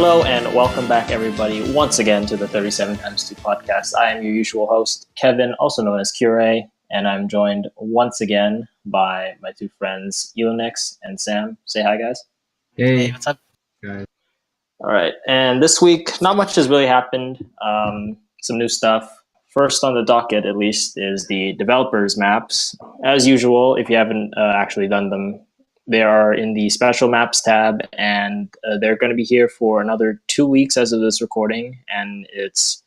Hello and welcome back, everybody, once again to the 37 times 2 podcast. I am your usual host, Kevin, also known as Cure, and I'm joined once again by my two friends, Elenix and Sam. Say hi, guys. Hey, What's up? guys. All right, and this week, not much has really happened. Some new stuff. First on the docket, at least, is the developers maps. As usual, if you haven't actually done them, they are in the special maps tab, and they're going to be here for another 2 weeks as of this recording. And it's,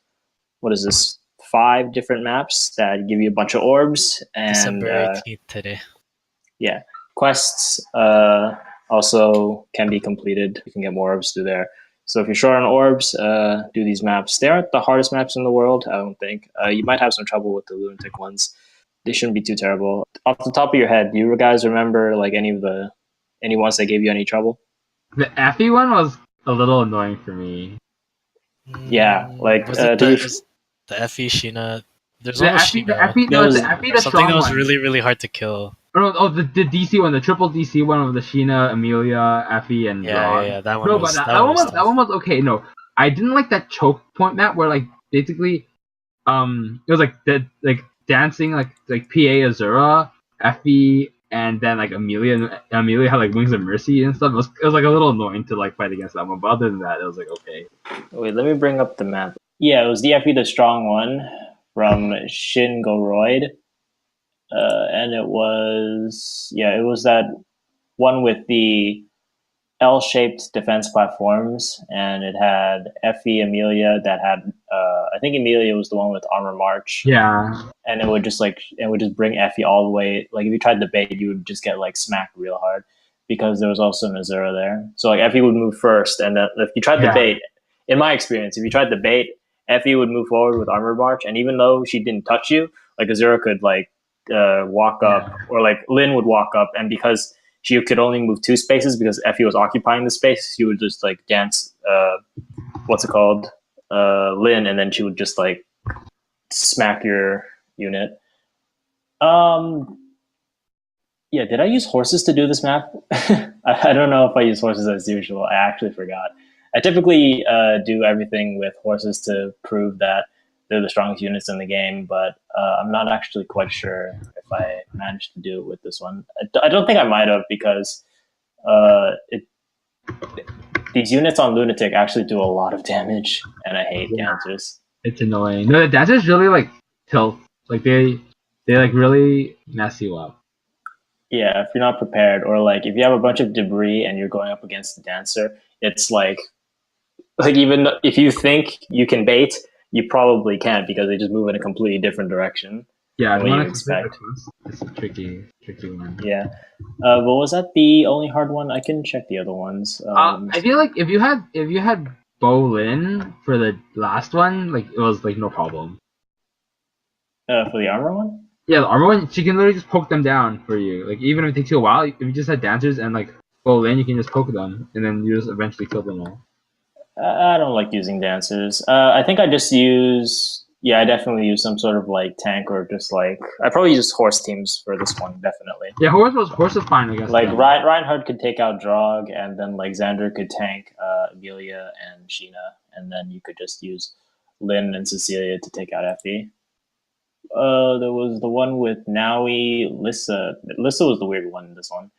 5 different maps that give you a bunch of orbs and December 18th today. Yeah, quests also can be completed. You can get more orbs through there. So if you're short on orbs, do these maps. They aren't the hardest maps in the world, I don't think. You might have some trouble with the lunatic ones. They shouldn't be too terrible. Off the top of your head, do you guys remember like any ones that gave you any trouble? The Effie one was a little annoying for me. Yeah, like was it the Effie Sheena? There's The almost Effie, Sheena. the Effie, the Something strong that was one. really, really hard to kill. The DC one, the triple DC one with the Sheena, Amelia, Effie, and Rod. Yeah, that one No, was. but that one was okay. No, I didn't like that choke point map where like basically, it was like dancing like PA Azura, Effie, and then like Amelia had like Wings of Mercy and stuff. It was like a little annoying to like fight against that one, but other than that, it was like okay. Wait, let me bring up the map. Yeah, it was the Effie the Strong one from Shin Goroid. And it was that one with the L-shaped defense platforms, and it had Effie, Amelia that had I think Amelia was the one with Armor March. Yeah. And it would just bring Effie all the way. Like if you tried to bait, you would just get like smacked real hard because there was also an Azura there. So like Effie would move first, and then if you tried to bait, in my experience, if you tried to bait, Effie would move forward with Armor March, and even though she didn't touch you, like Azura could like walk up, or like Lynn would walk up, and because she could only move 2 spaces because Effie was occupying the space, she would just like dance Lynn, and then she would just like smack your unit. Yeah, did I use horses to do this map? I don't know if I use horses as usual. I actually forgot. I typically do everything with horses to prove that they're the strongest units in the game, but I'm not actually quite sure if I managed to do it with this one. I don't think I might have, because these units on Lunatic actually do a lot of damage, and I hate dancers. It's annoying. No, the dancers really like tilt. Like they like really mess you up. Yeah, if you're not prepared, or like if you have a bunch of debris and you're going up against the dancer, it's like even if you think you can bait, you probably can't, because they just move in a completely different direction. Yeah, than what you expect. It's a tricky one. Yeah. But was that the only hard one? I can check the other ones. I feel like if you had Bolin for the last one, like it was like no problem. For the armor one? Yeah, the armor one, she can literally just poke them down for you. Like even if it takes you a while, if you just had dancers and like Bolin, you can just poke them, and then you just eventually kill them all. I don't like using dancers. I think I just use. Yeah, I definitely use some sort of like tank, or just like I probably use horse teams for this one, definitely. Yeah, horse was fine, I guess. Like Reinhardt could take out Drog, and then like Xander could tank Amelia and Sheena, and then you could just use Lynn and Cecilia to take out Effie. There was the one with Naui, Lissa. Lissa was the weird one in this one.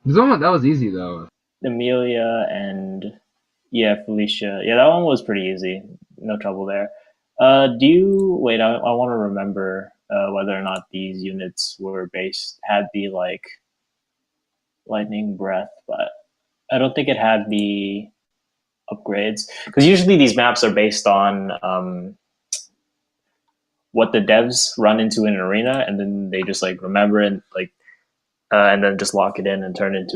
This one that was easy though. Amelia and Felicia. Yeah, that one was pretty easy. No trouble there. I want to remember whether or not these units had the like lightning breath, but I don't think it had the upgrades, because usually these maps are based on what the devs run into in an arena, and then they just like remember it, like and then just lock it in and turn it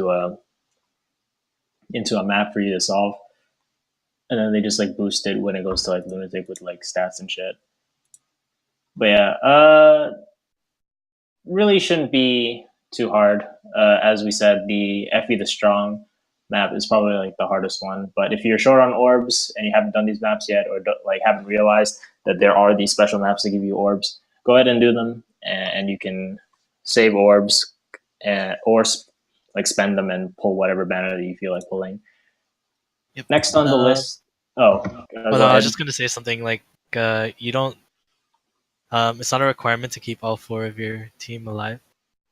into a map for you to solve. And then they just like boost it when it goes to like Lunatic with like stats and shit. But yeah, really shouldn't be too hard. As we said, the Effie the Strong map is probably like the hardest one. But if you're short on orbs and you haven't done these maps yet, or haven't realized that there are these special maps that give you orbs, go ahead and do them, and you can save orbs or like spend them and pull whatever banner that you feel like pulling. Yep. Next on the list. Oh, Oh go no, I was ahead. just gonna say something like you don't. It's not a requirement to keep all 4 of your team alive,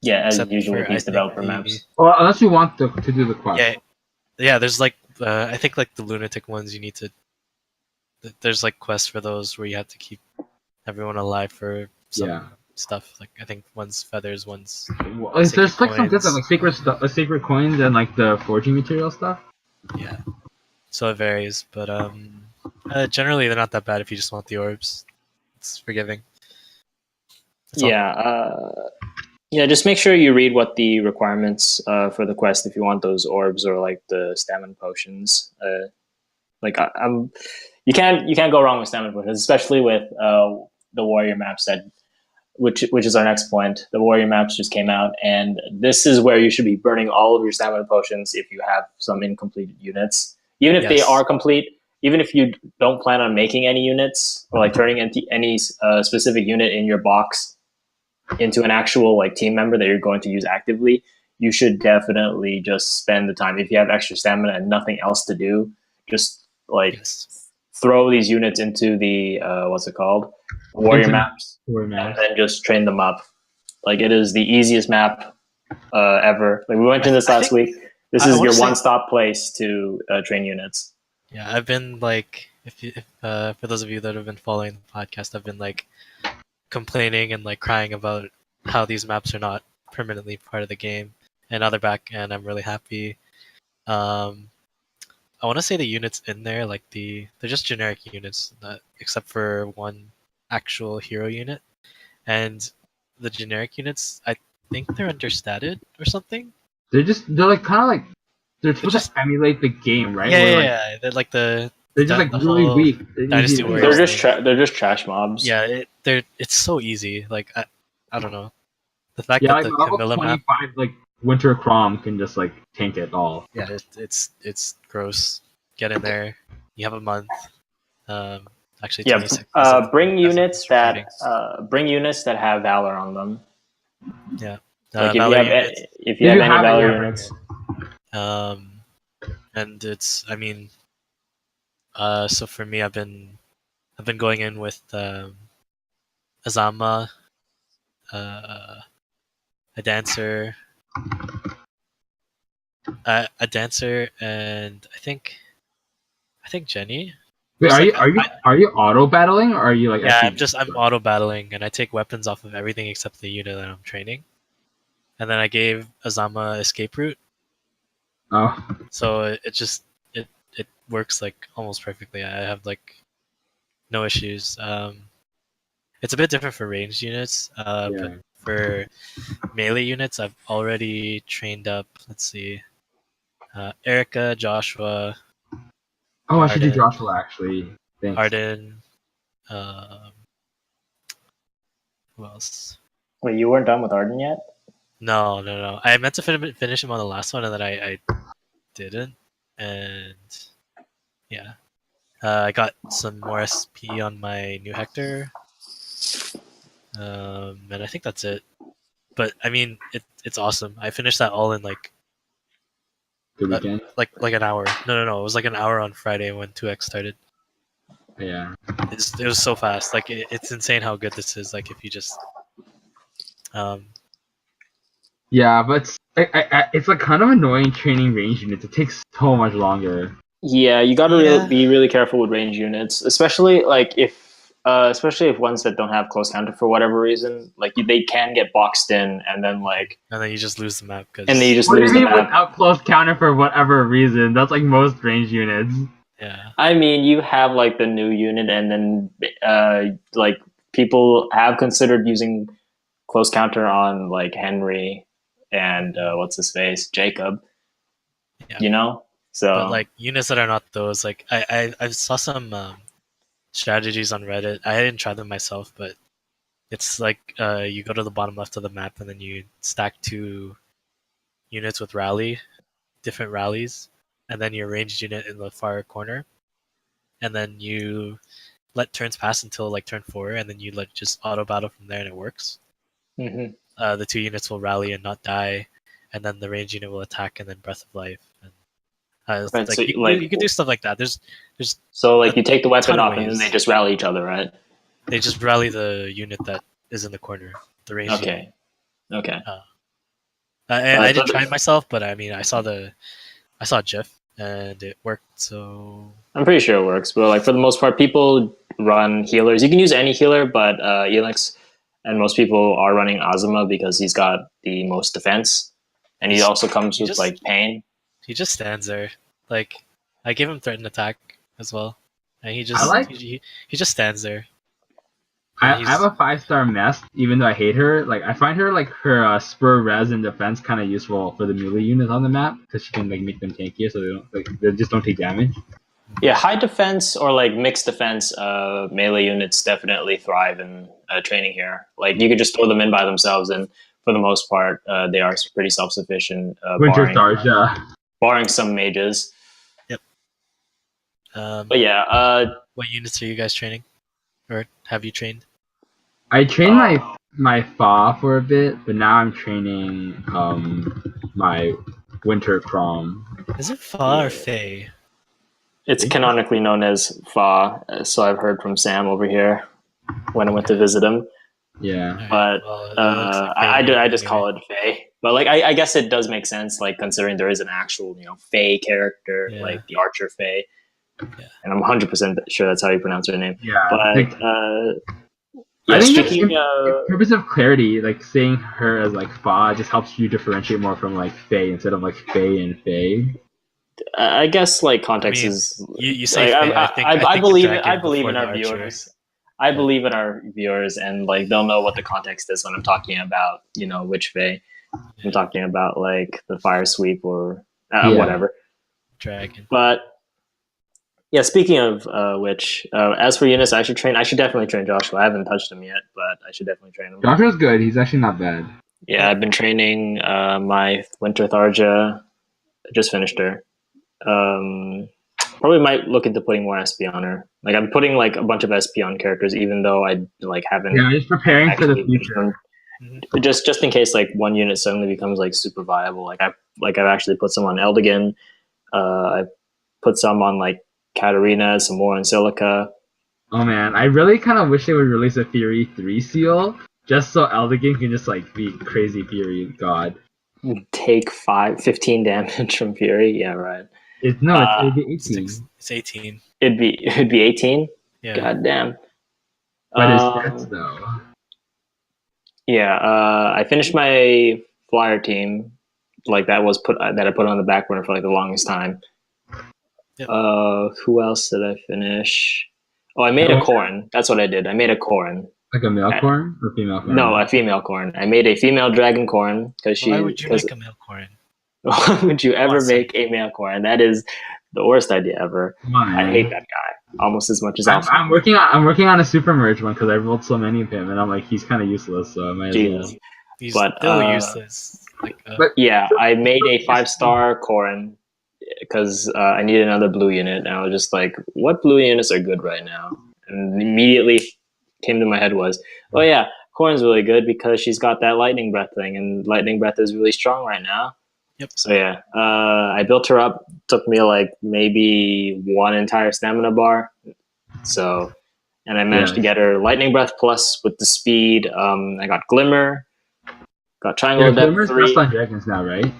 Yeah, as except usual for with I these think developer the maps. Well, unless you want to do the quest. yeah. There's like I think like the lunatic ones you need to. There's like quests for those where you have to keep everyone alive for some Yeah. stuff. Like I think one's feathers, one's Well, is sacred there's like some different coins. like secret stuff, secret coins, and like the forging material stuff. Yeah, so it varies, but generally they're not that bad if you just want the orbs. It's forgiving. That's all. Yeah, yeah. Just make sure you read what the requirements for the quest if you want those orbs or like the stamina potions. Like I'm, you can't go wrong with stamina potions, especially with the warrior maps that which is our next point. The warrior maps just came out, and this is where you should be burning all of your stamina potions if you have some incomplete units, even if they Yes. are complete. Even if you don't plan on making any units or like turning any specific unit in your box into an actual like team member that you're going to use actively, you should definitely just spend the time. If you have extra stamina and nothing else to do, just like Yes. throw these units into the what's it called, warrior Into maps, warrior and maps. then just train them up. Like it is the easiest map ever. Like we went to this I last think week. This I is want your to say one-stop place to train units. yeah. I've been like if for those of you that have been following the podcast, I've been like complaining and like crying about how these maps are not permanently part of the game, and now they're back, and I'm really happy. Um, I want to say the units in there, like they're just generic units, except for one actual hero unit, and the generic units, I think they're understated or something. They're like kind of like they're They're supposed just to emulate the game, right? yeah, Where yeah, like yeah. They're like they're just like the really whole weak. They're easy Dynasty to They're Warriors kill. just thing. they're just trash mobs. Yeah, it's so easy. Like I don't know the fact Yeah, that like the my level Camilla map. 25 like Winter Crom can just like tank it all. Yeah, it's gross. Get in there. You have a month. Um, actually, Yeah, 26 bring units that have valor on them. Yeah, Like Valor units. if you If have you any have it, valor yeah, bring units, it. Um, and it's I mean, so for me, I've been going in with Azama, uh, a dancer, a dancer, and I think Jenny. Wait, Just like are you auto battling or are you like yeah, actually? I'm auto battling, and I take weapons off of everything except the unit that I'm training. And then I gave Azama escape route, Oh, so it just it works like almost perfectly. I have like no issues. It's a bit different for ranged units, but yeah. for melee units, I've already trained up. Let's see, Erica, Joshua, Oh, I should do Arden, Joshua actually. Thanks. Arden. Um, who else? wait, you weren't done with Arden yet? No, no, no. I meant to finish him on the last one, and then I didn't. And yeah, I got some more SP on my new Hector, and I think that's it. But I mean, it's awesome. I finished that all in The weekend. like an hour. No, no, no. It was like an hour on Friday when 2x started. Yeah. It was so fast. Like it's insane how good this is. Like if you just um Yeah, but it's like kind of annoying training range units. It takes so much longer. Yeah, you got to yeah. be really careful with range units, especially if ones that don't have close counter for whatever reason, like they can get boxed in, and then And then you just lose the map and then you because just What do you lose the mean map. without close counter for whatever reason? That's like most range units. yeah. I mean, you have like the new unit, and then like people have considered using close counter on like Henry and what's his face, Jacob. Yeah. You know, But so like units that are not those, like I saw some strategies on Reddit. I didn't try them myself, but it's like you go to the bottom left of the map and then you stack 2 units with different rallies, and then your ranged unit in the far corner, and then you let turns pass until like turn 4, and then you let just auto battle from there, and it works. mhm. The 2 units will rally and not die, and then the ranged unit will attack and then breath of life. And Right, Like so you can do stuff like that. There's so like a you take the weapon ton of off and then they ways. just rally each other, right? They just rally the unit that is in the corner, the range unit. Okay. Okay. I So didn't try it myself, but I mean, I saw a GIF and it worked. So I'm pretty sure it works, but like for the most part, people run healers. You can use any healer, but Elix and most people are running Azuma because he's got the most defense, and he He's- also comes he with just like pain. he just stands there. Like I gave him threatened attack as well, and I like. he just stands there. And I have he's a 5-star Mest, even though I hate her. Like I find her like her spur res and defense kind of useful for the melee units on the map because she can like make them tankier, so they just don't take damage. Yeah, high defense or like mixed defense melee units definitely thrive in training here. Like you could just throw them in by themselves, and for the most part, they are pretty self sufficient, Winter Tharja. barring some mages. Yep. But yeah, What units are you guys training, or have you trained? I trained my Fa for a bit, but now I'm training my Winter Crom. Is it Fa or Fey? it's canonically known as Fa, so I've heard from Sam over here when I went to visit him. Yeah. Alright, But well, it looks like I Fey just call it Fae. But like I guess it does make sense, like considering there is an actual Fae character, Yeah. like the Archer Fae, Yeah. and I'm 100% sure that's how you pronounce her name. Yeah. But like, yeah, I think it's speaking, in purpose of clarity, like saying her as like Fa just helps you differentiate more from like Faye instead of like Faye and Faye. I guess like context I mean, is. you say like, Fae, I think I the believe it. dragon I believe before in the our archer. viewers. I believe in our viewers, and like they'll know what the context is when I'm talking about which Fae. I'm talking about like the Fire Sweep or Yeah. whatever. Dragon. But yeah, speaking of which, as for Eunice, I should definitely train Joshua. I haven't touched him yet, but I should definitely train him. Joshua's good. He's actually not bad. Yeah, I've been training my Winter Tharja. I just finished her. Probably might look into putting more SP on her. Like I'm putting like a bunch of SP on characters, even though I like haven't. Yeah, just preparing for the actually finished future. them. Just in case like one unit suddenly becomes like super viable. I've actually put some on Eldigan. I put some on like Katarina, some more on Silica. Oh man, I really kind of wish they would release a Fury 3 seal just so Eldigan can just like be crazy Fury god. Take 15 damage from Fury. Yeah, right. It'd be 18. It's 18. It'd be 18. Yeah. God damn. But his stats though. Yeah, I finished my flyer team. Like that I put on the back burner for like the longest time. Yep. Who else did I finish? Oh, I made a Corrin. That's what I did. I made a Corrin. Like a male Corrin or female Corrin? No, a female Corrin. I made a female dragon Corrin because she. Why would you make a male Corrin? Why would you ever Awesome. make a male Corrin? That is the worst idea ever. Why? I hate that guy almost as much as I'm working on a super merge one because I rolled so many of him, and I'm like he's kind of useless, so I might as well. Jesus. He's But, still useless. But Yeah, I made a 5-star Corrin because I needed another blue unit, and I was just like, what blue units are good right now? And immediately came to my head was, oh yeah, Corrin's really good because she's got that lightning breath thing, and lightning breath is really strong right now. Yep. So yeah, I built her up. Took me like maybe one entire stamina bar. So, and I managed to get her lightning breath plus with the speed. I got glimmer, got triangle of depth Glimmer's 3. best on dragons now, right?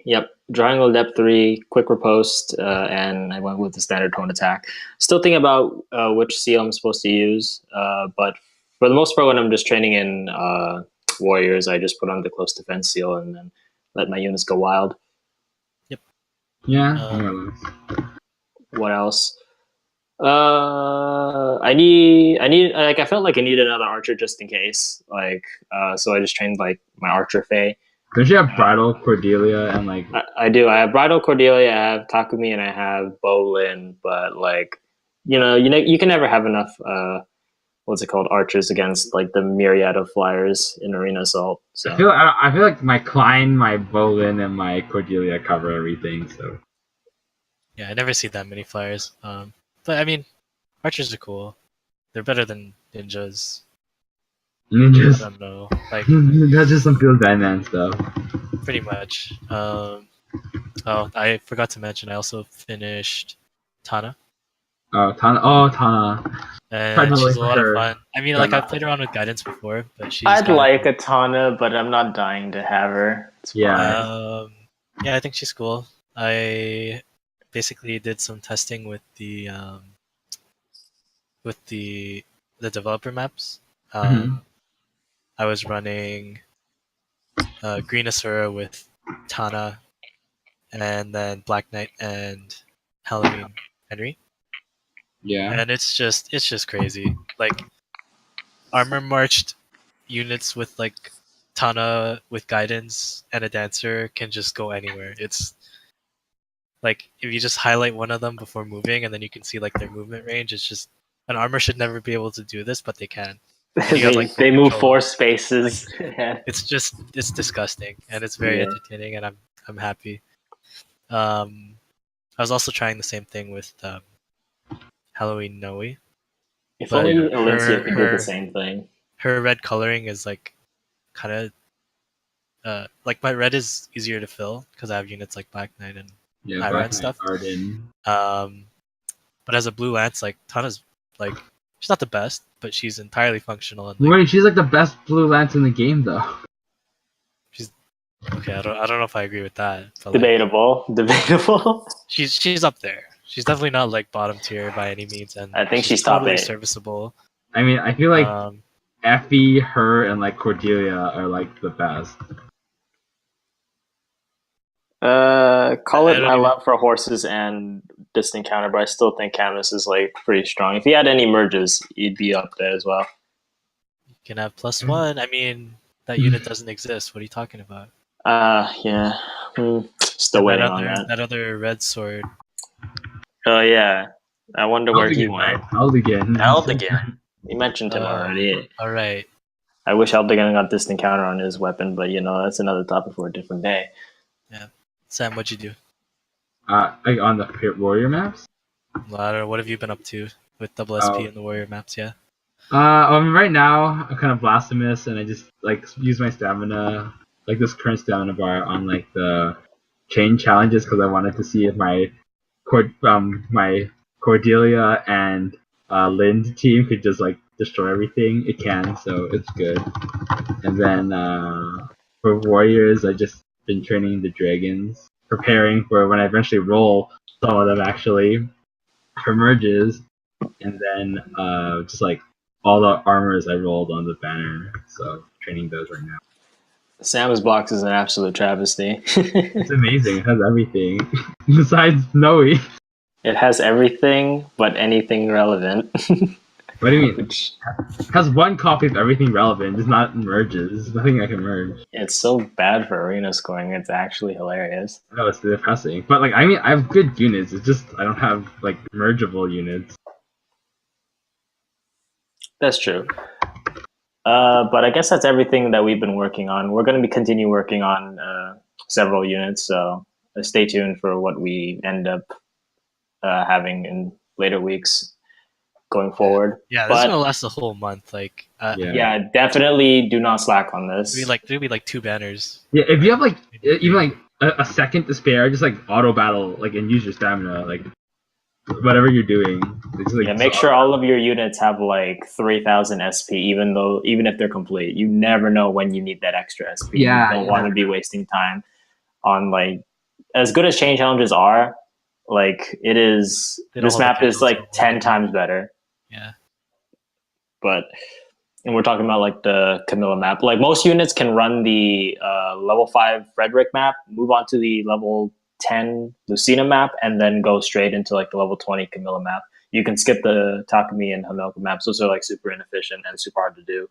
Yep, triangle depth 3, quick riposte, and I went with the standard tone attack. Still thinking about which seal I'm supposed to use, but for the most part, when I'm just training in warriors, I just put on the close defense seal and then let my units go wild. Yeah. What else? I need like I felt like I needed another archer just in case. Like so I just trained like my archer Fae. Don't you have Bridal, Cordelia, and like I do. I have Bridal Cordelia, I have Takumi, and I have Bolin, but like you can never have enough what's it called, archers against like the myriad of flyers in Arena Assault. So I feel like my Klein, my Bolin, and my Cordelia cover everything. So Yeah, I never see that many flyers. But I mean, archers are cool. They're better than ninjas. I ninjas. don't know, like That's just some cool Batman stuff. pretty much. Oh, I forgot to mention. I also finished Tana, Oh, Tana. Oh, Tana. Tried and to she's wait a for lot of her. fun. I mean, Got like I've nothing. played around with guidance before, but she's I'd kind of like a Tana, but I'm not dying to have her. It's Yeah. fine. yeah, I think she's cool. I basically did some testing with the developer maps. Mhm. I was running Green Asura with Tana, and then Black Knight and Halloween Henry, Yeah. and it's just crazy. Like armor marched units with like Tana with guidance and a dancer can just go anywhere. It's like if you just highlight one of them before moving, and then you can see like their movement range. It's just an armor should never be able to do this, but they can. And you have like full They move control. 4 spaces. Like it's disgusting, and it's very Yeah. entertaining, and I'm happy. Um, I was also trying the same thing with Halloween Noe, If but Yeah. only Alencia could do the same thing. her red coloring is like kind of like my red is easier to fill because I have units like Black Knight and Yeah. Ira Black and Knight stuff. Arden. Um, but as a blue lance, like Tana's like she's not the best, but she's entirely functional and like Wait, she's like the best blue lance in the game, though. she's okay. I don't know if I agree with that, but like Debatable. Debatable. she's up there. She's definitely not like bottom tier by any means, and I think she's she's top totally 8. serviceable. I mean, I feel like Um, Effie, her, and like Cordelia are like the best. Call it I don't my even love for horses and distant counter, but I still think Camus is like pretty strong. If he had any merges, he'd be up there as well. can have +1. I mean, that unit doesn't exist. What are you talking about? Yeah. Still And waiting on that. that other red sword. Oh yeah. I wonder where he Eldigan, went. right? Eldigan. Eldigan. You mentioned him already. All right. I wish Eldigan got distant counter on his weapon, but that's another topic for a different day. Yeah. Sam, what'd you do? Like on the warrior maps. Well, I don't know. What have you been up to with double SP Oh. and the warrior maps? Yeah. Right now I'm kind of blasphemous, and I just like use my stamina, like this current stamina bar on like the chain challenges because I wanted to see if my Cordelia and Lind team could just like destroy everything. It can, so it's good. And then for warriors, I just been training the dragons, preparing for when I eventually roll some of them actually for merges, and then just like all the armors I rolled on the banner. So training those right now. Sam's box is an absolute travesty. It's amazing. It has everything besides Noe. It has everything but anything relevant. What do you mean? Which It has one copy of everything relevant, just not merges. There's nothing I can merge. it's so bad for arena scoring. It's actually hilarious. Oh, it's depressing. But like, I mean, I have good units. It's just I don't have like mergeable units. That's true. But I guess that's everything that we've been working on. We're going to continue working on several units, so stay tuned for what we end up having in later weeks going forward. Yeah, this is But gonna last a whole month. Like, yeah, definitely do not slack on this. there'll be like 2 banners. Yeah, if you have like even like a second to spare, just like auto battle, like and use your stamina, like whatever you're doing. It's, like, Yeah, make sure all of your units have like 3,000 SP, even if they're complete. You never know when you need that extra SP. Yeah, You don't want to be wasting time on like as good as chain challenges are. Like it is, They don't this hold the map is candle to like 10 it. times better. Yeah. But and we're talking about like the Camilla map. Like most units can run the level 5 Frederick map, move on to the level 10 Lucina map, and then go straight into like the level 20 Camilla map. You can skip the Takumi and Hamilka maps. Those are like super inefficient and super hard to do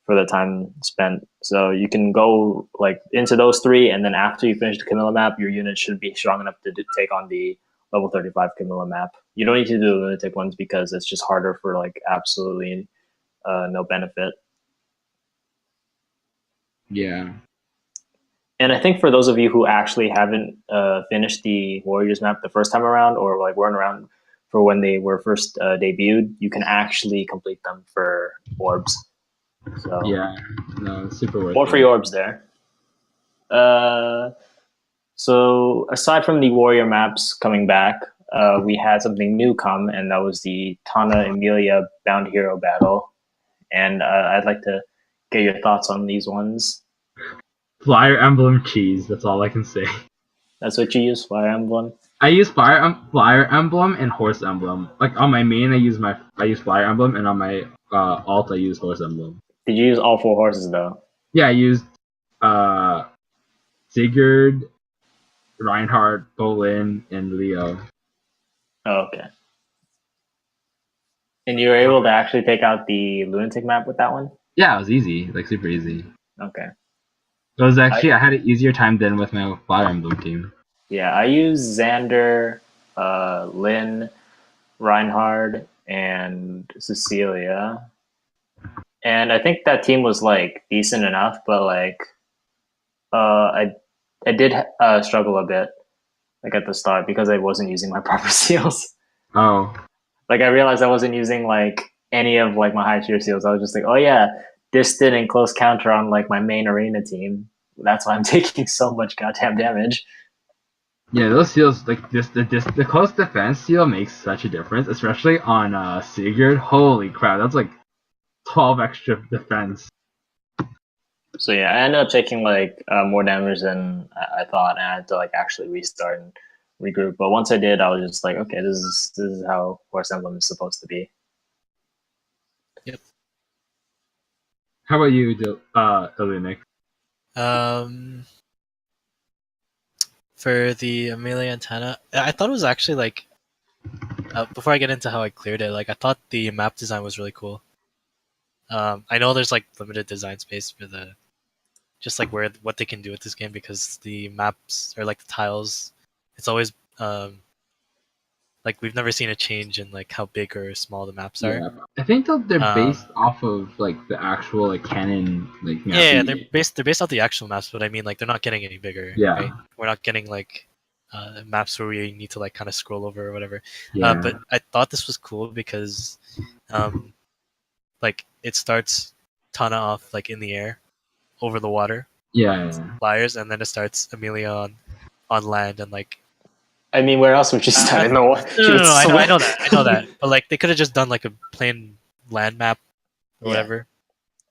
for the time spent. So you can go like into those 3, and then after you finish the Camilla map, your unit should be strong enough to take on the level 35 Camilla map. You don't need to do the lunatic ones because it's just harder for like absolutely no benefit. Yeah. And I think for those of you who actually haven't finished the Warriors map the first time around, or like weren't around for when they were first debuted, you can actually complete them for orbs. So Yeah. No, it's super worth more it. free orbs there. So aside from the warrior maps coming back, we had something new come, and that was the Tana Emilia Bound Hero battle. And I'd like to get your thoughts on these ones. Fire Emblem cheese. That's all I can say. That's what you use, Fire Emblem. I use Fire Emblem and Horse Emblem. Like on my main, I use Fire Emblem, and on my alt, I use Horse Emblem. Did you use all 4 horses though? Yeah, I used Sigurd, Reinhardt, Bolin, and Leo. Oh, okay. And you were able to actually take out the lunatic map with that one? Yeah, it was easy, like super easy. Okay. It was actually I had an easier time than with my Fire Emblem team. Yeah, I used Xander, Lynn, Reinhard, and Cecilia. And I think that team was like decent enough, but like I did struggle a bit like at the start because I wasn't using my proper seals. Oh. Like I realized I wasn't using like any of like my high tier seals. I was just like, oh yeah, distant and close counter on like my main arena team. That's why I'm taking so much goddamn damage. Yeah, those seals like the close defense seal makes such a difference, especially on Sigurd. Holy crap, that's like 12 extra defense. So yeah, I ended up taking like more damage than I thought, and I had to like actually restart and regroup. But once I did, I was just like, okay, this is how Horse Emblem is supposed to be. Yep. How about you, Ilunic? For the Amelia and Tana, I thought it was actually like before I get into how I cleared it, like I thought the map design was really cool. I know there's like limited design space for the just like what they can do with this game because the maps or like the tiles, it's always like we've never seen a change in like how big or small the maps are. Yeah, I think that they're based off of like the actual like canon like map. Yeah, they're based off the actual maps, but I mean like they're not getting any bigger. Yeah. Right? We're not getting like maps where we need to like kind of scroll over or whatever. Yeah. But I thought this was cool because like it starts Tana off like in the air over the water. Yeah. Flyers, and then it starts Amelia on land and like. I mean, where else would you start in the water? No, I know that. But like, they could have just done like a plain land map or whatever.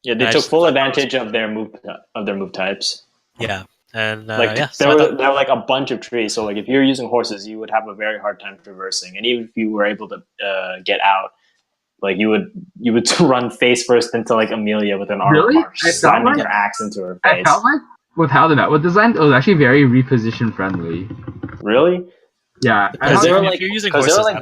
Yeah, they took full advantage of their move types. Yeah, and like there were like a bunch of trees. So like, if you're using horses, you would have a very hard time traversing. And even if you were able to get out, like you would run face first into like Amelia with an armor bar, slamming your axe into her face. I felt like with how the map was designed, it was actually very reposition friendly. Really? Yeah, because they were like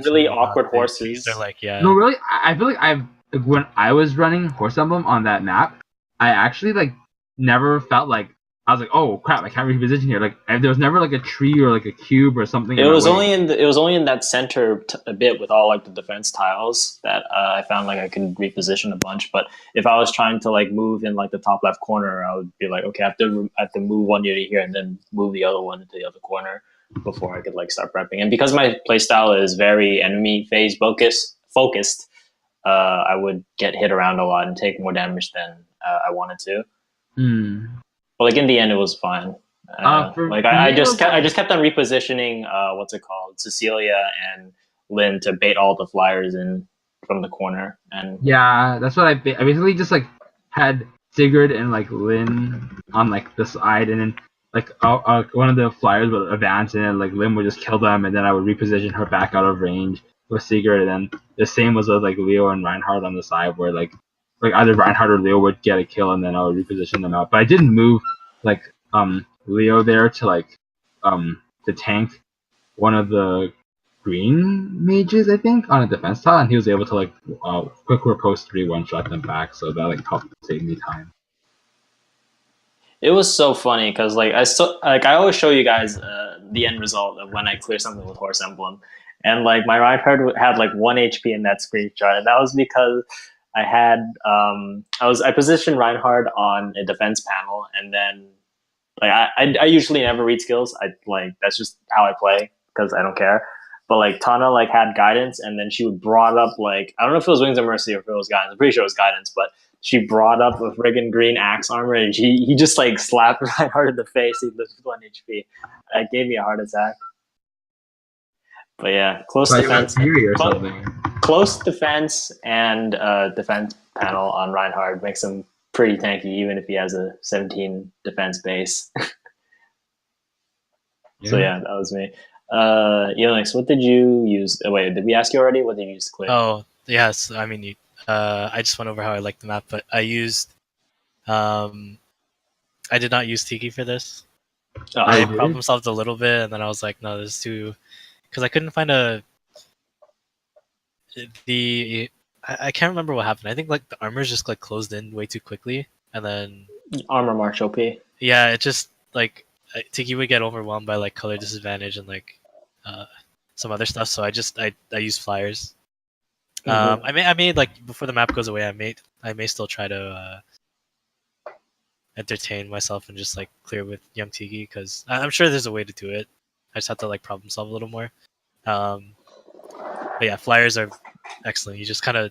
really awkward horses. They're like, yeah. No, really, I feel like when I was running Horse Emblem on that map, I actually like never felt like I was like, oh crap, I can't reposition here. Like there was never like a tree or like a cube or something. It was only in that center a bit with all like the defense tiles that I found like I could reposition a bunch. But if I was trying to like move in like the top left corner, I would be like, okay, I have to move one unit here and then move the other one into the other corner before I could like start prepping. And because my playstyle is very enemy phase focused, I would get hit around a lot and take more damage than I wanted to. But like in the end, it was fine. I just kept on repositioning Cecilia and Lynn to bait all the flyers in from the corner. And yeah, that's what I basically just like had Sigurd and like Lynn on like the side, and then like one of the flyers would advance, and then like Lynn would just kill them, and then I would reposition her back out of range with Sigurd. And then the same was with like Leo and Reinhardt on the side, where like either Reinhardt or Leo would get a kill, and then I would reposition them out. But I didn't move like Leo there to like to tank one of the green mages, I think, on a defense tile, and he was able to like quick riposte 3 1-shot them back, so that like helped save me time. It was so funny because like I always show you guys the end result of when I clear something with Horse Emblem, and like my Reinhardt had like 1 HP in that screenshot, and that was because I had I positioned Reinhardt on a defense panel, and then like I usually never read skills. I like that's just how I play because I don't care. But like Tana like had guidance, and then she would brought up like I don't know if it was Wings of Mercy or if it was guidance. I'm pretty sure it was guidance, but she brought up a friggin' green axe armor, and he just like slapped Reinhardt in the face. He loses 1 HP. It gave me a heart attack. But yeah, close Like defense, Fury or something. close defense, and defense panel on Reinhardt makes him pretty tanky, even if he has a 17 defense base. So yeah, that was me. Yonix, what did you use? Wait, did we ask you already? What did you use to clear? Oh, yes. I mean, I just went over how I like the map, but I used. I did not use Tiki for this. Oh, I did? problem solved a little bit, and then I was like, no, this is too. Because I couldn't find I can't remember what happened. I think like the armors just like closed in way too quickly, and then armor march OP. yeah, it just like Tiki would get overwhelmed by like color disadvantage and like some other stuff. So I used flyers. Mm-hmm. I made like before the map goes away. I may still try to entertain myself and just like clear with Young Tiki because I'm sure there's a way to do it. I just have to like problem solve a little more. But yeah, flyers are excellent. You just kind of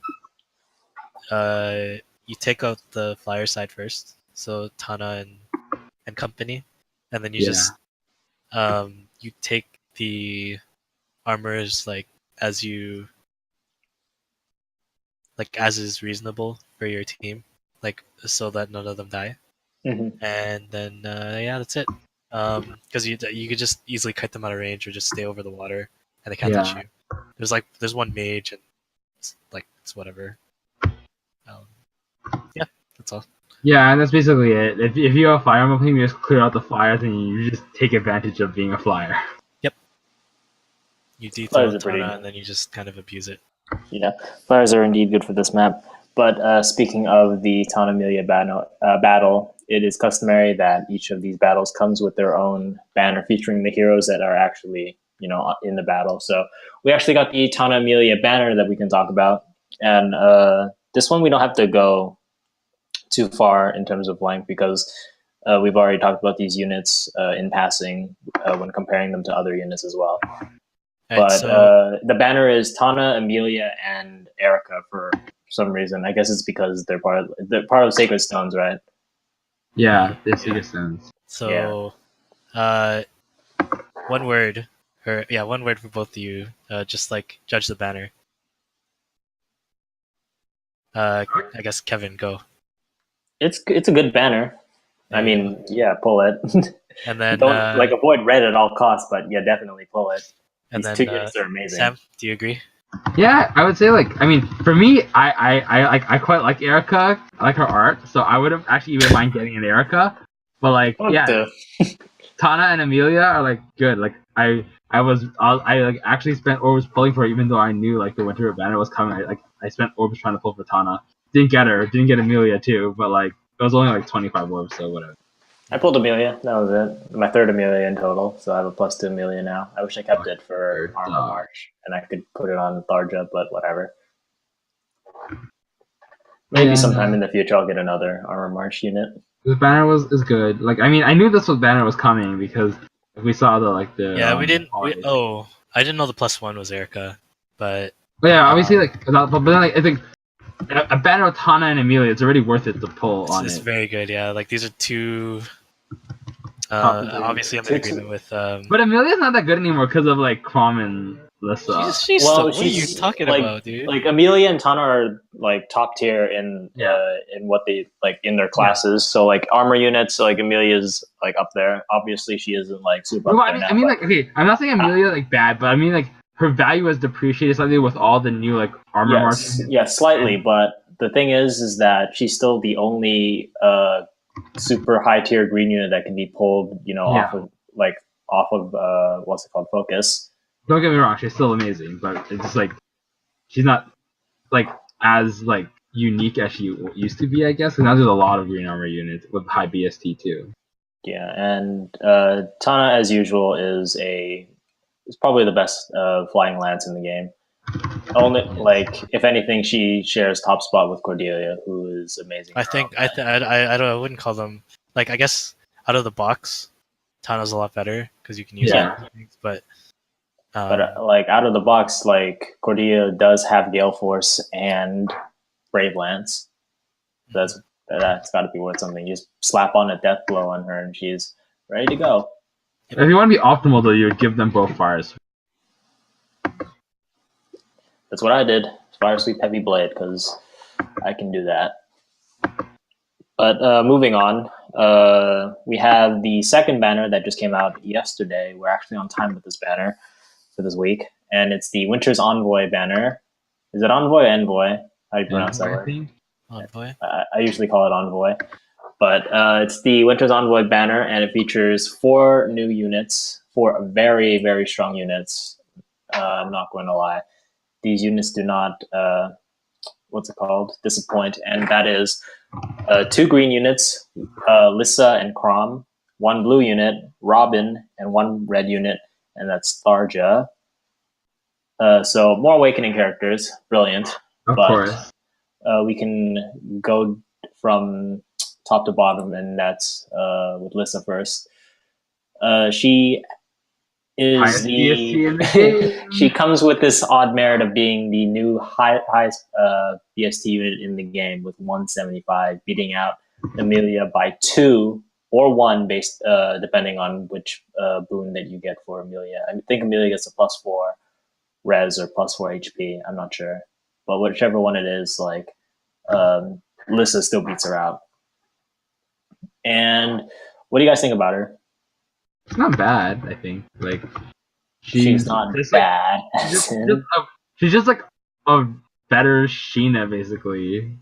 you take out the flyer side first, so Tana and company, and then you just you take the armors like as you like as is reasonable for your team, like so that none of them die. Mm-hmm. And then yeah, that's it. Because you could just easily kite them out of range or just stay over the water and they can't touch you. There's one mage and it's whatever. Yeah, that's all. Yeah, and that's basically it. If you have a fire emblem team, you just clear out the flyers and you just take advantage of being a flyer. Yep. You Flyers dethrone are pretty- Tana and then you just kind of abuse it. Yeah, flyers are indeed good for this map. But speaking of the Tana Amelia battle, it is customary that each of these battles comes with their own banner featuring the heroes that are actually, in the battle. So we actually got the Tana Amelia banner that we can talk about. And this one we don't have to go too far in terms of length because we've already talked about these units in passing when comparing them to other units as well. Right, But so the banner is Tana, Amelia, and Erica for some reason. I guess it's because they're part of Sacred Stones, right? Yeah, this makes sense. so one word one word for both of you. Just like judge the banner. I guess Kevin, go. It's a good banner. There I you mean, yeah, pull it. And then Don't avoid red at all costs, but yeah, definitely pull it. and These then two units are amazing. Sam, do you agree? Yeah, I would say for me, I quite like Erica. I like her art, so I would have actually even mind getting an Erica. But Tana and Amelia are like good. Like I actually spent orbs pulling for her, even though I knew like the Winter banner was coming. I spent orbs trying to pull for Tana. Didn't get her. Didn't get Amelia too. But like it was only like 25 orbs, so whatever. I pulled Amelia. That was it. My third Amelia in total, so I have a +2 Amelia now. I wish I kept it for Armor March, and I could put it on Tharja, but whatever. Maybe sometime in the future I'll get another Armor March unit. This banner is good. Like I mean, I knew this banner was coming because we saw the Yeah, we didn't. I didn't know the +1 was Erica, but yeah, obviously but then I think a banner with Tana and Amelia, it's already worth it to pull on it. It's very good. Yeah, like these are two. Obviously, I'm in agreement with. But Amelia's not that good anymore because of like Crom and Lissa. What are you talking about, dude? Like Amelia and Tana are like top tier in what they like in their classes. Yeah. So like armor units, like Amelia's like up there. Obviously, she isn't like super. Well, I mean, like okay, I'm not saying Amelia like bad, but I mean like her value has depreciated slightly with all the new like armor marks. Yeah, slightly, but the thing is that she's still the only super high tier green unit that can be pulled, off of what's it called, focus. Don't get me wrong, she's still amazing, but it's just like she's not like as like unique as she used to be, I guess. And now there's a lot of green armor units with high BST too. Yeah, and Tana, as usual, is probably the best flying lance in the game. Only if anything, she shares top spot with Cordelia, who is amazing. I wouldn't call them like, I guess out of the box, Tana's a lot better because you can use things, but out of the box, like Cordelia does have Gale Force and Brave Lance. That's got to be worth something. You just slap on a death blow on her, and she's ready to go. If you want to be optimal, though, you would give them both fires. That's what I did. Fire Sweep Heavy Blade, because I can do that. But moving on, we have the second banner that just came out yesterday. We're actually on time with this banner for this week, and it's the Winter's Envoy banner. Is it Envoy or Envoy? How do you pronounce that word? Envoy. I usually call it Envoy. But it's the Winter's Envoy banner, and it features 4 new units, 4 very, very strong units. I'm not going to lie. These units do not, disappoint. And that is 2 green units, Lissa and Crom, 1 blue unit, Robin, and 1 red unit, and that's Tharja. So more Awakening characters, brilliant. Of course. We can go from top to bottom, and that's with Lissa first. She is she comes with this odd merit of being the new highest BST unit in the game with 175, beating out Amelia by 2 or 1 based depending on which boon that you get for Amelia. I think Amelia gets a +4 res or +4 HP. I'm not sure, but whichever one it is, like Lissa still beats her out. And what do you guys think about her? It's not bad, I think. Like she's not bad. She's just like a better Sheena, basically.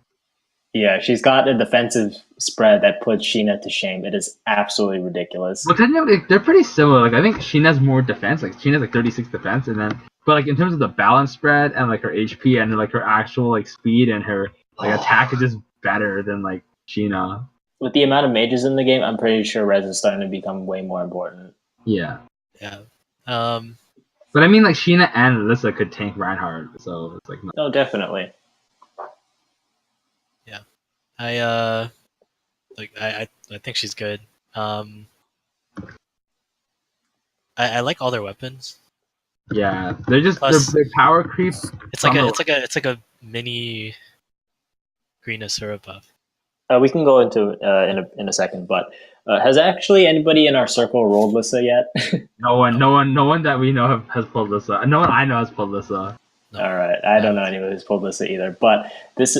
Yeah, she's got a defensive spread that puts Sheena to shame. It is absolutely ridiculous. Well, technically, they're pretty similar. Like I think Sheena's more defense. Like Sheena's like 36 defense, and then but like in terms of the balance spread and like her HP and like her actual like speed and her like attack is just better than like Sheena. With the amount of mages in the game, I'm pretty sure res is starting to become way more important. Yeah. Yeah. But I mean, like Sheena and Lissa could tank Reinhardt, so it's like no, definitely. Yeah, I think she's good. I like all their weapons. Yeah, they're just they're power creep. It's like a mini Green Asura buff. We can go into in a second, but has actually anybody in our circle rolled Lissa yet? No one that we know has pulled Lissa. No one I know has pulled Lissa. No. All right, I don't know anyone who's pulled Lissa either, but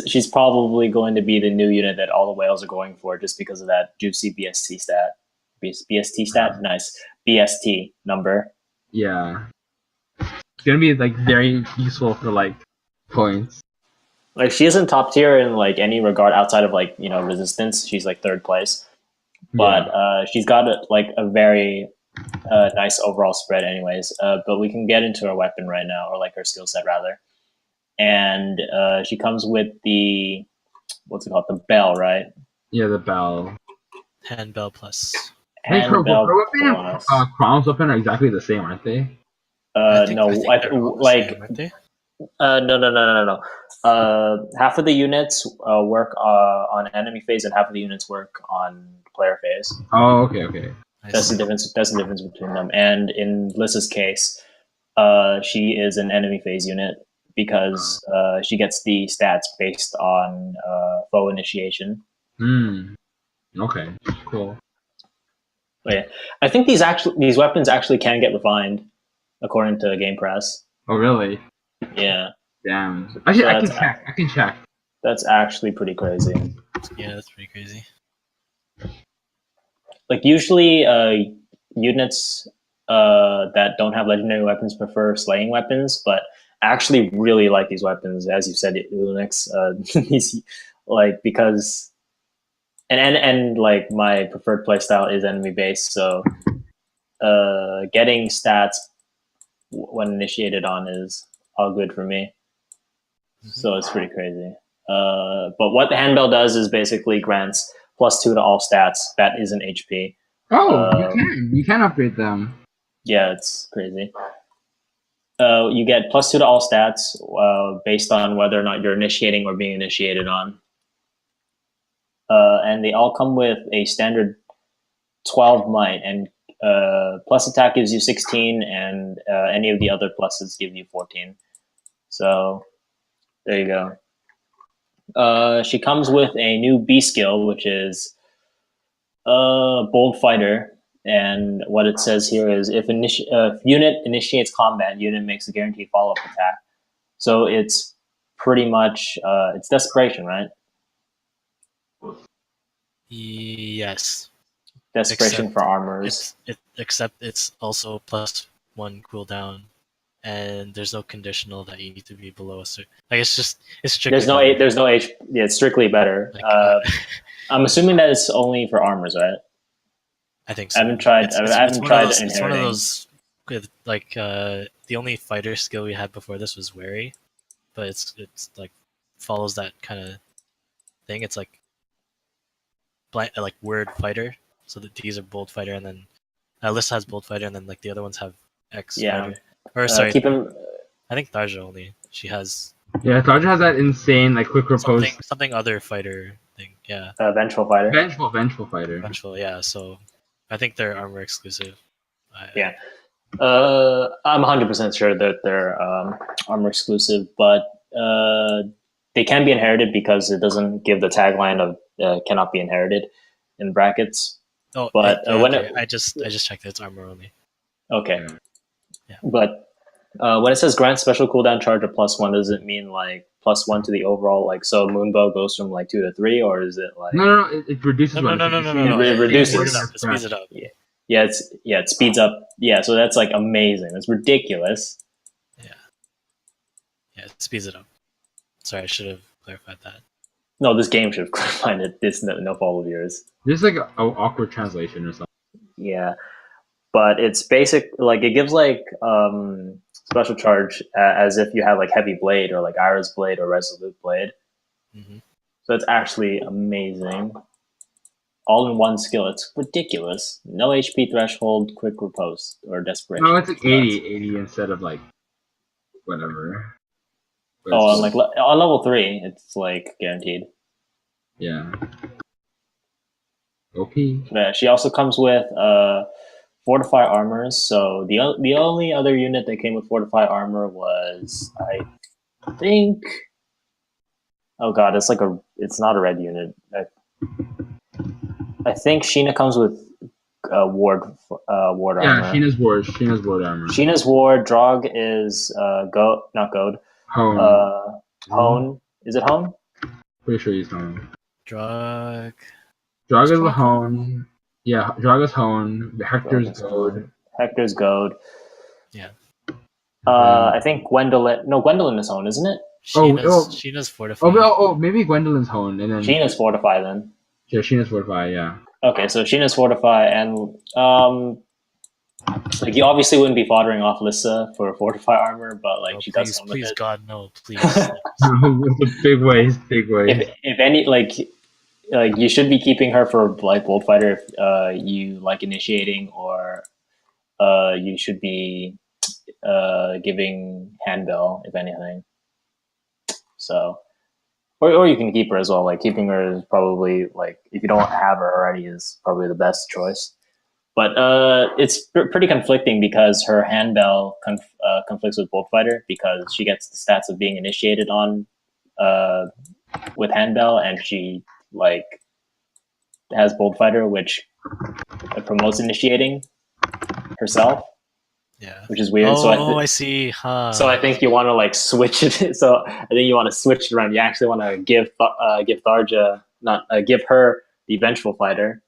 she's probably going to be the new unit that all the whales are going for just because of that juicy BST stat. BST stat, nice. BST number. Yeah, it's gonna be like very useful for like points. Like she isn't top tier in like any regard outside of like resistance. She's like 3rd place, but she's got a very nice overall spread, anyways. But we can get into her weapon right now, or like her skill set rather. And she comes with the the bell, right? Yeah, the bell. Handbell plus. Her weapon and Crom's weapon are exactly the same, aren't they? No. Half of the units work on enemy phase, and half of the units work on player phase. Oh, okay. That's the difference. That's the difference between them. And in Lissa's case, she is an enemy phase unit because she gets the stats based on foe initiation. Okay. Cool. But yeah, I think these weapons actually can get refined according to Game Press. Oh, really? Yeah. Damn. Actually, I can check. That's actually pretty crazy. Yeah, that's pretty crazy. Like usually, units that don't have legendary weapons prefer slaying weapons, but I actually really like these weapons, as you said, Linux. These because and like my preferred playstyle is enemy based, so getting stats when initiated on is all good for me. So it's pretty crazy. But what the handbell does is basically grants +2 to all stats. That isn't HP. Oh, you can upgrade them. Yeah, it's crazy. You get +2 to all stats based on whether or not you're initiating or being initiated on. And they all come with a standard 12 might, and plus attack gives you 16, and any of the other pluses give you 14. So there you go. She comes with a new B skill, which is Bold Fighter. And what it says here is if unit initiates combat, unit makes a guaranteed follow-up attack. So it's pretty much it's desperation, right? Yes. Desperation for armors. Except it's also +1 cooldown, and there's no conditional that you need to be below a certain. Like it's strictly. There's no H. Yeah, it's strictly better. Like, I'm assuming that it's only for armors, right? I think so. I haven't tried. I haven't tried inheriting. It's one of those with like the only fighter skill we had before this was wary, but it's like follows that kind of thing. It's like word fighter. So these are bold fighter, and then Alyssa has bold fighter, and then like the other ones have X fighter. Or sorry, I think Tarja only. She has. Yeah, Tarja has that insane like quick repose. Something other fighter thing. Yeah. Vengeful fighter. Vengeful fighter. Vengeful, yeah. So I think they're armor exclusive. Yeah. I'm 100% sure that they're armor exclusive, but they can be inherited because it doesn't give the tagline of cannot be inherited in brackets. Oh, but I just checked it. It's armor only. Okay. Yeah. But when it says grant special cooldown charge of +1, does it mean like +1 to the overall? Like so, Moonbow goes from like 2 to 3, or is it like no? It reduces. No. It reduces. It speeds it up. Yeah, it speeds up. Yeah, so that's like amazing. That's ridiculous. Yeah, it speeds it up. Sorry, I should have clarified that. No, this game should have clarified it. This no fault of yours. There's like an awkward translation or something. Yeah, but it's basic. Like it gives like special charge as if you have like heavy blade or like Iris blade or resolute blade. Mm-hmm. So it's actually amazing. All in one skill. It's ridiculous. No HP threshold, quick riposte, or desperation. No, it's like 80 instead of like whatever. Oh, like on level 3, it's like guaranteed. Yeah. OP. Yeah, she also comes with fortify armors. So the only other unit that came with fortify armor was, I think. Oh god, it's not a red unit. I think Sheena comes with ward armor. Yeah, Sheena's ward armor. Sheena's ward. Drog is not goad. Hone. Hone. Is it Hone? Pretty sure he's Hone. Drog is the Hone. Yeah, Drog is Hone. Hector's goad. Hector's goad. Yeah. I think Gwendolyn. No, Gwendolyn is Hone, isn't it? Sheena's fortify. Maybe Gwendolyn's Hone, and then Sheena's fortify then. Yeah, Sheena's fortify. Yeah. Okay, so Sheena's fortify, and like you obviously wouldn't be foddering off Lissa for fortify armor, but like she does come with it. God, no, please. Big ways. If any, like you should be keeping her for like bold fighter if you like initiating, or you should be giving handbell if anything. So. Or you can keep her as well. Like keeping her is probably like if you don't have her already is probably the best choice. But it's pretty conflicting because her handbell conflicts with bolt fighter because she gets the stats of being initiated on with handbell, and she like has bolt fighter, which promotes initiating herself. Yeah, which is weird. I see. So I think you want to like switch it. So I think you want to switch it around. You actually want to give Tharja, not give her the vengeful fighter.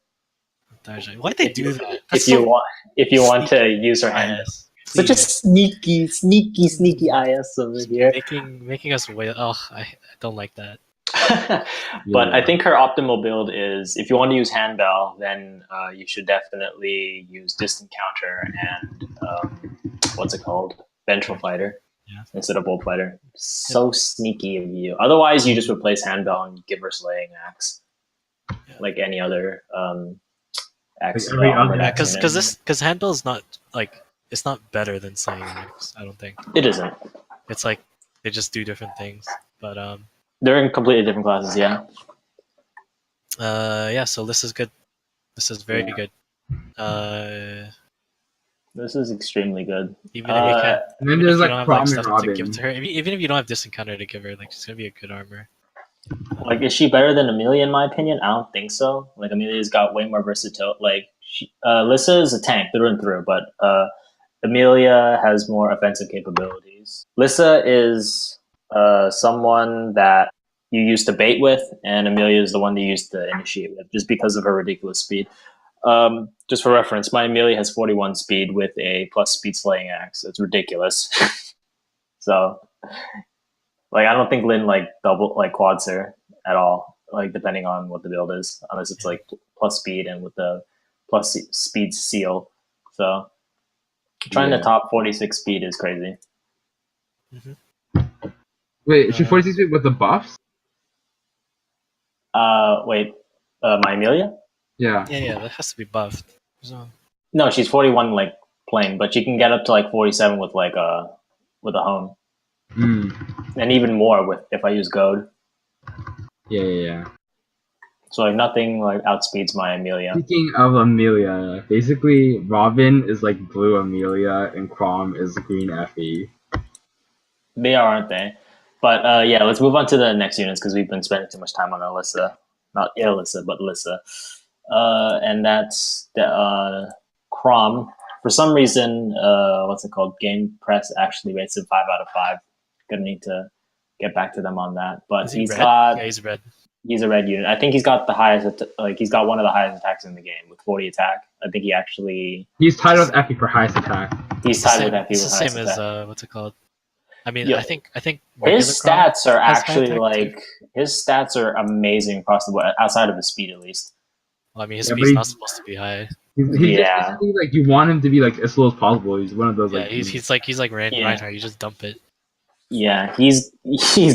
Tharja. Why'd they do that? If you want to use her hand. Such a sneaky IS over here. Making us wait. Oh, I don't like that. But I think her optimal build is if you want to use handbell, then you should definitely use distant counter and what's it called? Vengeful fighter instead of bolt fighter. So sneaky of you. Otherwise, you just replace handbell and give her slaying axe, like any other axe. Because handbell is not like it's not better than slaying axe. I don't think it isn't. It's like they just do different things, but they're in completely different classes, yeah. So this is good. This is very good. This is extremely good. Even if you can't, and then there's like stuff to give to her, even if you don't have distant counter to give her, like it's gonna be a good armor. Like, is she better than Amelia in my opinion? I don't think so. Like, Amelia's got way more versatility. Like, Lissa is a tank through and through, but Amelia has more offensive capabilities. Lissa is someone that you use to bait with, and Amelia is the one that you use to initiate with, just because of her ridiculous speed. Just for reference, my Amelia has 41 speed with a plus speed slaying axe. It's ridiculous. So, like, I don't think Lynn like quads her at all. Like, depending on what the build is, unless it's like plus speed and with the plus speed seal. So, trying to top 46 speed is crazy. Wait, is she 46 with the buffs? Wait, my Amelia? Yeah. Yeah, that has to be buffed. So, No, she's 41 like plain, but she can get up to like 47 with like a home, and even more with if I use goad. Yeah. So like nothing like outspeeds my Amelia. Speaking of Amelia, basically Robin is like blue Amelia and Crom is green Effie. They are, aren't they? But yeah, let's move on to the next units because we've been spending too much time on Alyssa. Not Alyssa, but Alyssa. And that's the Crom. For some reason, what's it called? Game Press actually rates him 5 out of 5. Gonna need to get back to them on that. But he's red? got Yeah, he's red. He's a red unit. I think he's got the highest. Like he's got one of the highest attacks in the game with 40 attack. I think he's tied with Effie for highest attack. He's tied with Effie It's with the highest same attack. as what's it called? I mean, Yeah. I think his stats are has actually high attack like too. his stats are amazing across the board, outside of his speed at least. Well, I mean, his Yeah, speed's but not supposed to be high. He's Yeah. just basically like you want him to be like as slow as possible. He's one of those Yeah, like he's like Reinhardt. You just dump it. Yeah, he's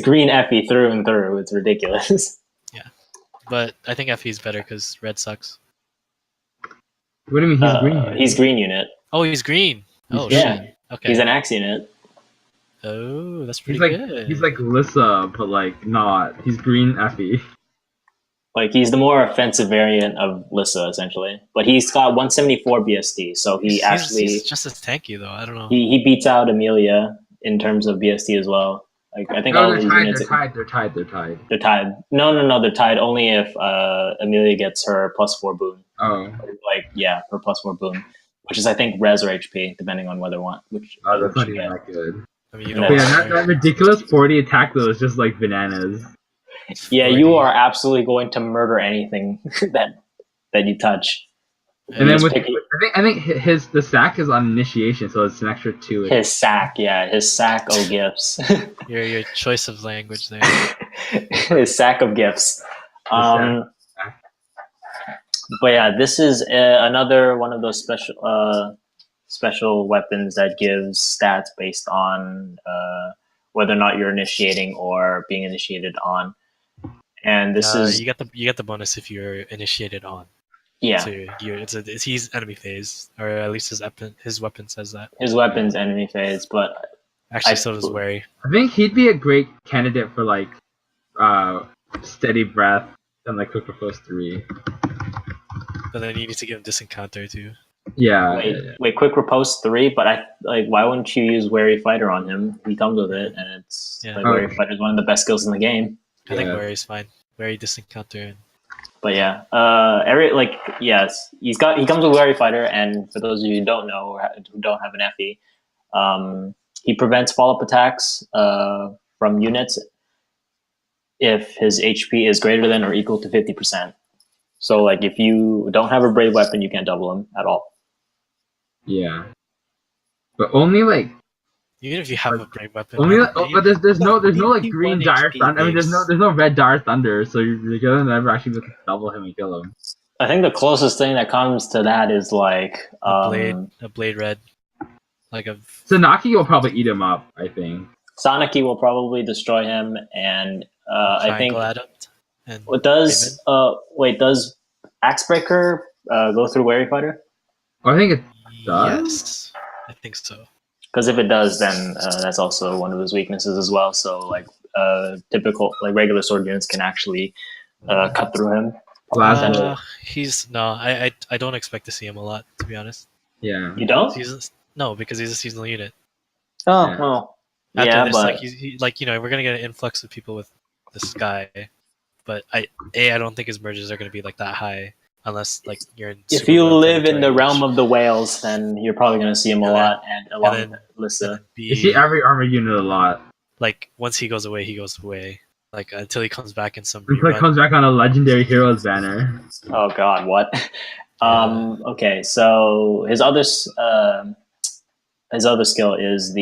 green Effie through and through. It's ridiculous. Yeah, but I think Effie's better because red sucks. What do you mean he's green? He's green unit. Oh, he's green. Oh Yeah. shit. Okay. He's an axe unit. Oh, that's pretty He's like good. he's like Lissa, but like not. He's green Effie. Like he's the more offensive variant of Lissa, essentially. But he's got 174 BST, so he's just as tanky though. I don't know. he beats out Amelia in terms of BST as well. Like I think all they're these tied, units they're tied. They're tied. No, they're tied only if Amelia gets her +4 boon. Oh. Like yeah, her +4 boon, which is I think res or HP, depending on whether which. Oh, that's which not you even get. that good. I mean, you Yeah, don't. That ridiculous 40 attack though is just like bananas. Yeah, you are absolutely going to murder anything that you touch. And then with I think the sack is on initiation, so it's an extra 2. His sack, his sack of gifts. your choice of language there. His sack of gifts. But yeah, this is another one of those special weapons that gives stats based on whether or not you're initiating or being initiated on. And this is you get the bonus if you're initiated on. Yeah. So he's enemy phase, or at least his weapon says that. His weapon's enemy phase, but actually so does Wary. I think he'd be a great candidate for like steady breath and like quick propose 3. But then you need to give him disencounter too. Yeah. Wait, quick riposte 3, but why wouldn't you use Wary Fighter on him? He comes with it, and it's Wary Fighter is one of the best skills in the game. I think Wary's fine. Wary disencounter. But yeah, he comes with Wary Fighter, and for those of you who don't know or who don't have an Effie, he prevents follow-up attacks from units if his HP is greater than or equal to 50%. So like if you don't have a brave weapon, you can't double him at all. Yeah, but only like even if you have a brave weapon. Only, but there's no like green dire thunder. I mean, there's no red dire thunder, so you're gonna never actually be able to double him and kill him. I think the closest thing that comes to that is like a blade red, like a Sanaki will probably eat him up. I think Sanaki will probably destroy him, and I think does Axebreaker go through Wary Fighter? I think it does. Yes, I think so. Because if it does, then that's also one of his weaknesses as well. So like typical like regular sword units can actually cut through him. I don't expect to see him a lot, to be honest. Yeah. You don't? No, because he's a seasonal unit. Oh, well. After yeah, this, but we're gonna get an influx of people with this guy. but I don't think his merges are going to be like that high unless like you're in. If super you low live in the territory, realm of the whales, then you're probably going to see him a And then- lot, and along and with then Lissa. You see every armor unit a lot like once he goes away, he goes away. Like until he comes back in some until it rerun. comes back on a legendary heroes banner. Oh God, what? Yeah. Okay, so his other skill is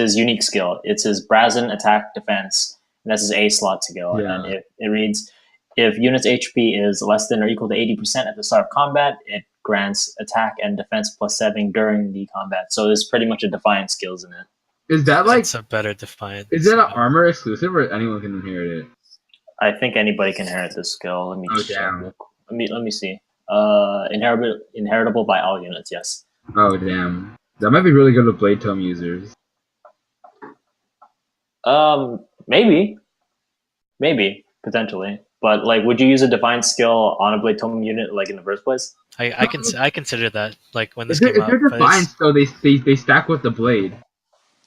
his unique skill. It's his Brazen attack defense, and that's his A slot skill. Yeah. And it reads, if unit's HP is less than or equal to 80% at the start of combat, it grants attack and defense +7 during the combat. So it's pretty much a Defiant skill, isn't it? Is that like It's a better Defiant. is that an armor exclusive or anyone can inherit it? I think anybody can inherit this skill. Let me Oh, check. damn. Let me see. Inheritable by all units. Yes. Oh damn. That might be really good with Blade Tome users. Maybe potentially. But like, would you use a Defiant skill on a Blade Tome unit like in the first place? I consider that like when this If came out. they're but Defiance though, they stack with the blade.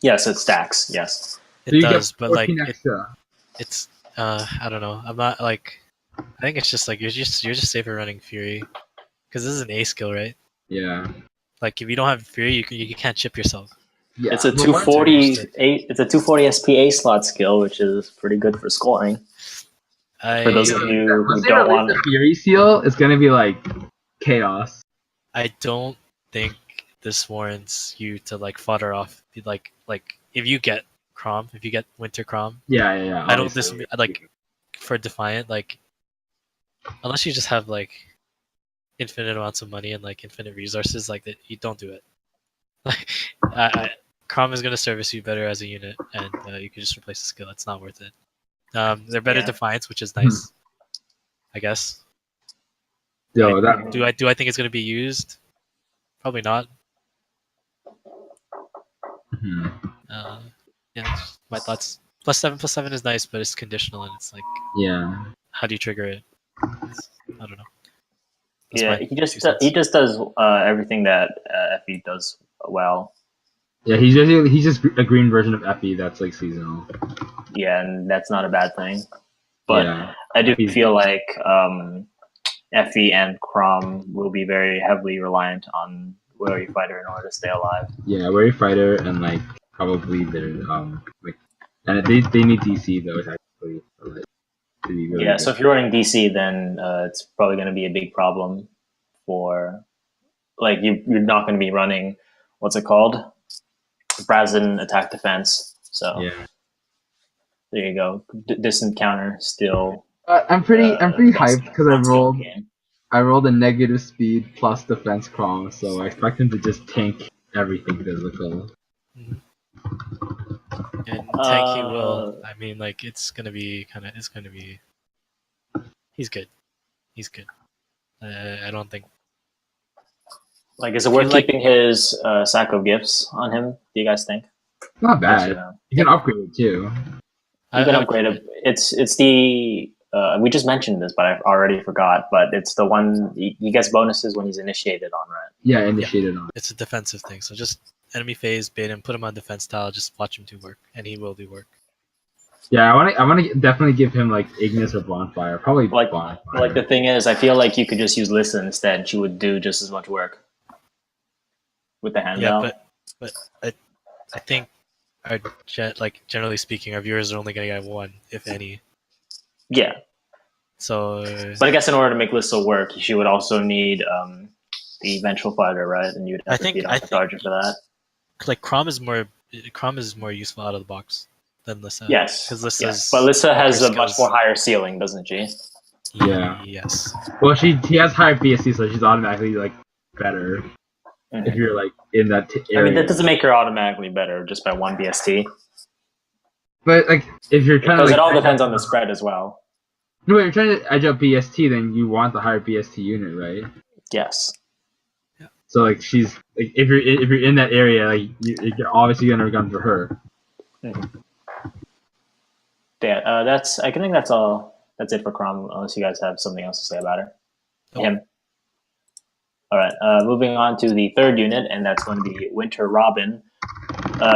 Yes, it stacks. Yes. it So you does, get but like 14 extra. it's I don't know. I'm not like I think it's just like you're just safer running Fury because this is an A skill, right? Yeah. Like if you don't have Fury, you can't chip yourself. Yeah. It's a But what- 248. It's a 240 SPA slot skill, which is pretty good for scoring. For those of you who Once they don't release want, the Fury seal, it's gonna be like chaos. I don't think this warrants you to like fodder off like if you get Crom, if you get Winter Crom, Yeah. I don't obviously. like for Defiant like unless you just have like infinite amounts of money and like infinite resources like that, you don't do it. Like Crom is gonna service you better as a unit, and you can just replace the skill. It's not worth it. They're better Yeah. Defiance, which is nice, I guess. Yo, that Do I think it's gonna be used? Probably not. Mhm. Yeah, just my thoughts. +7 is nice, but it's conditional, and it's like, Yeah. how do you trigger it? I don't know. That's yeah, my he 2 just cents. does everything that Effie does well. Yeah, he's just a green version of Epi that's like seasonal. Yeah, and that's not a bad thing. But yeah. I do Effie's- feel like Effie and Crom will be very heavily reliant on Wary Fighter in order to stay alive. Yeah, Wary Fighter and like probably their like and they need DC though actually for, like, to be really Yeah, good. so if you're running DC, then it's probably going to be a big problem for like you're not going to be running what's it called, Brazen attack defense. So Yeah. there you go. Distant counter still. I'm pretty hyped because Game. I rolled a negative speed plus defense crom, so I expect him to just tank everything physical. And tank he will. I mean, like it's gonna be He's good. He's good. I don't think. Like, is it worth like- keeping his sack of gifts on him? Do you guys think? Not Yes bad. or no? You can upgrade it too. You can upgrade it. It's the we just mentioned this, but I already forgot. But it's the one he gets bonuses when he's initiated on, right? Yeah, initiated on. It's a defensive thing, so just enemy phase, bait him, put him on defense tile, just watch him do work, and he will do work. Yeah, I want to definitely give him like Ignis or Bonfire. Probably Like Bonfire. like the thing is, I feel like you could just use Lissa instead. She would do just as much work with the handbell. But I think generally speaking, our viewers are only gonna get one, if any. Yeah, So but I guess in order to make Lissa work, she would also need the Vengeful Fighter, right? And you'd have to beat off the Charger for that. like Crom is more useful out of the box than Lissa. Yes, because Lissa's but Lissa has her a much skills- more higher ceiling, doesn't she? Yeah. Yes. Well, she has higher BSC, so she's automatically like better Mhm. if you're like in that I area. mean, that doesn't make her automatically better just by one BST, But like if you're trying because to, it like, all depends on the spread as well. No, if you're trying to edge up BST, then you want the higher BST unit, right? Yes. So like she's like if you're in that area, like you're obviously gonna gun for her. Yeah, I think that's all. That's it for Crom, unless you guys have something else to say about her. Nope. Him. All right, moving on to the third unit, and that's going to be Winter Robin.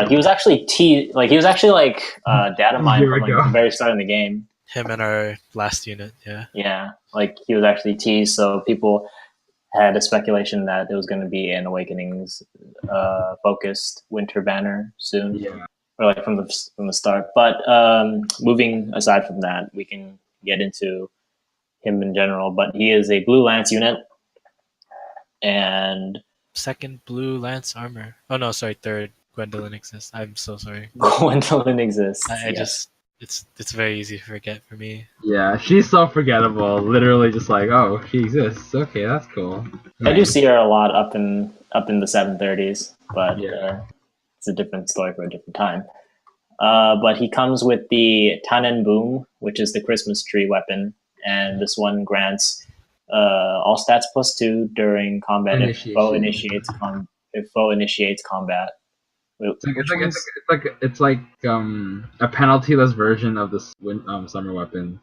He was actually data mined Here we from like, go. the very start of the game. Him and our last unit, yeah. Yeah, like he was actually teased, so people had a speculation that it was going to be an Awakenings focused winter banner soon, Yeah. or like from the start. But moving aside from that, we can get into him in general. But he is a blue lance unit, and Second blue lance armor. Oh no, sorry, third. Gwendolyn exists. I'm so sorry. Gwendolyn exists. I Yes. just it's very easy to forget for me. Yeah, she's so forgettable. Literally, just like, oh, she exists. Okay, that's cool. I do Nice. see her a lot up in the 730s, but Yeah. it's a different story for a different time. But he comes with the Tannen Boom, which is the Christmas tree weapon, and this one grants all stats +2 during combat Initiation. if foe initiates combat. It's like Which one's it's like a penaltyless version of this summer weapon.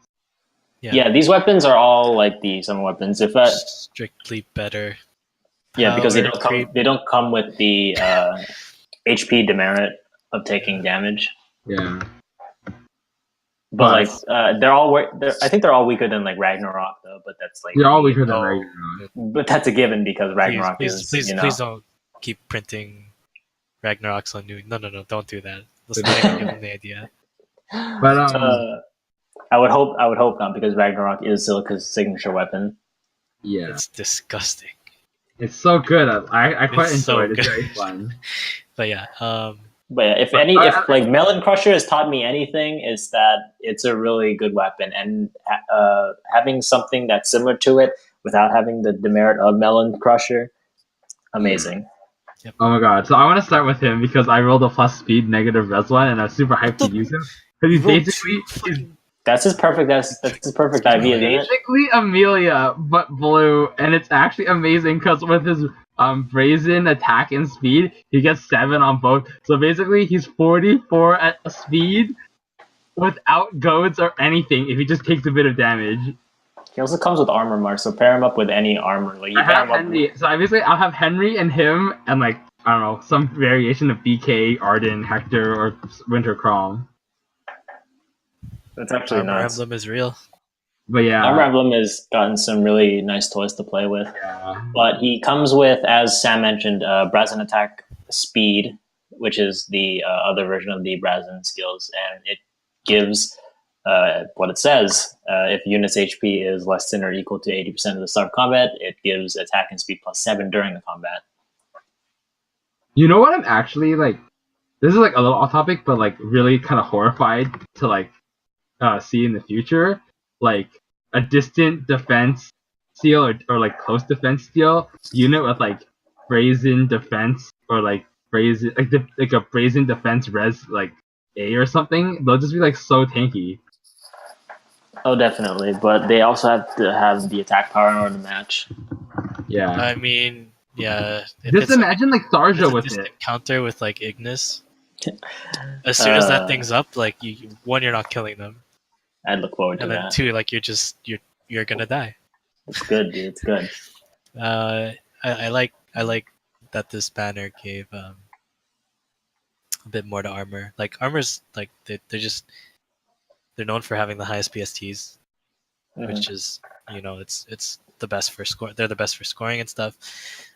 Yeah, these weapons are all like the summer weapons. If strictly better. because Power creep. they don't come with the HP demerit of taking damage. Yeah. But like I think they're all weaker than like Ragnarok though. But that's like They're all weaker than Oh, Ragnarok. but that's a given because Ragnarok please don't keep printing Ragnaroks on new. No, don't do that. Let's not even give them the idea. But I would hope not because Ragnarok is Silica's signature weapon. yeah, It's disgusting. it's so good. I quite It's so enjoy it. It's good. very fun. But yeah, But yeah, if like Melon Crusher has taught me anything, is that it's a really good weapon, and having something that's similar to it without having the demerit of Melon Crusher, amazing. Oh my god! So I want to start with him because I rolled a plus speed negative res one, and I'm super hyped to use him because he's basically That's his perfect. That's his perfect IV, isn't it? basically Amelia but blue, and it's actually amazing because with his brazen attack and speed, he gets 7 on both. So basically, he's 44 at speed without goads or anything if he just takes a bit of damage. He also comes with armor mark, so pair him up with any armor. Like you I pair have him up Henry, so I'll have Henry and him and like I don't know some variation of BK, Arden, Hector, or Winter Crom. That's actually Armor nuts. Emblem is real. But yeah, Armor Emblem has gotten some really nice toys to play with. yeah. But he comes with, as Sam mentioned, Brazen Attack Speed, which is the other version of the Brazen skills, and it gives what it says. If unit's HP is less than or equal to 80% of the start of combat, it gives attack and speed +7 during the combat. You know what I'm actually like? This is like a little off topic, but like really kind of horrified to like see in the future, like a distant defense steel or like close defense steel unit with like brazen defense or like brazen like a brazen defense res like A or something. They'll just be like so tanky. Oh, definitely. But they also have to have the attack power in order to match. Yeah. I mean, yeah. Just imagine like Sarja with distant it. counter with like Ignis. As soon as that thing's up, like one, you're not killing them, I'd look forward to and then that. 2, like you're gonna die. It's good, dude. It's good. I like that this banner gave a bit more to armor. Like armor's like they're known for having the highest PSTs, which is it's the best for score. They're the best for scoring and stuff.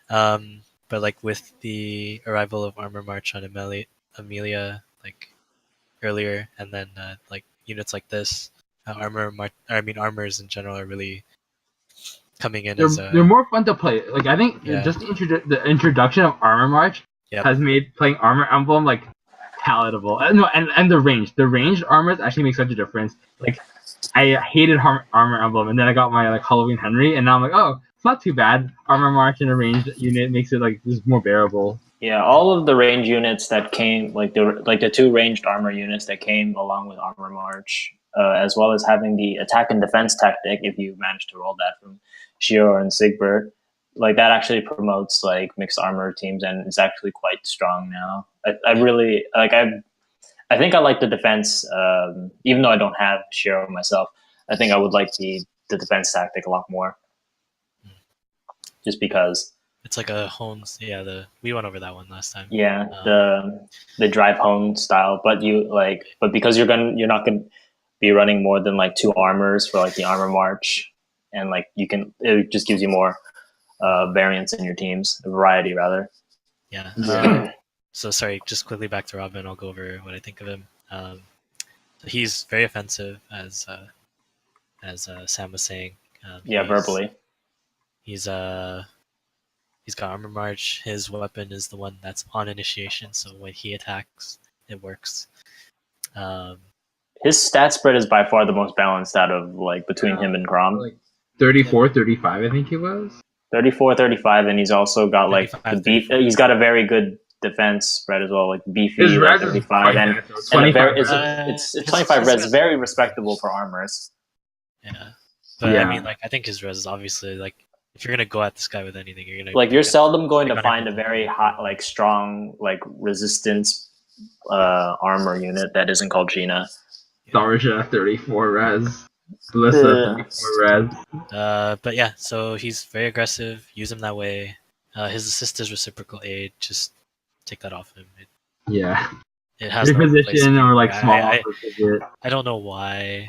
But like with the arrival of Armor March on Amelia like earlier, and then like units like this, armors in general are really coming in as they're more fun to play. Like I think just the introduction of Armor March has made playing Armor Emblem like palatable. No, and the ranged armors actually make such a difference. Like I hated Armor Emblem, and then I got my like Halloween Henry, and now I'm like, oh, it's not too bad. Armor March in a ranged unit makes it like just more bearable. Yeah, all of the range units that came, like the 2 ranged armor units that came along with Armor March, as well as having the attack and defense tactic, if you manage to roll that from Shiro and Sigbert, like that actually promotes like mixed armor teams, and it's actually quite strong now. I really like. I think I like the defense, even though I don't have Shiro myself. I think I would like the defense tactic a lot more, just because. It's like a Hones, we went over that one last time. Yeah, the drive home style, but because you're not gonna be running more than like 2 armors for like the armor march, and like it just gives you more variance in your teams, variety rather. Yeah. Yeah. So sorry, just quickly back to Robin. I'll go over what I think of him. So he's very offensive, as Sam was saying. Verbally. He's got armor march. His weapon is the one that's on initiation, so when he attacks, it works. His stat spread is by far the most balanced out of like between him and Grom. Like 34, 35, I think he was. 34, 35, and he's also got like 35, the beef. 34. He's got a very good defense spread as well, like beefy His res is 35, quite and, nice, though. and a 25 very, res. it's 25 res, very respectable for armors. Yeah, but Yeah. I mean, like, I think his res is obviously like, if you're gonna go at this guy with anything, you're gonna Like you're seldom going to pick on find a everything. very hot, like strong, like resistance armor unit that isn't called Gina. Darja 34 res. Blissa 34 res. But yeah, so he's very aggressive. Use him that way. His assist is reciprocal aid. Just take that off him. Yeah. It has no Reposition replacement. or like small I opposite. don't know why.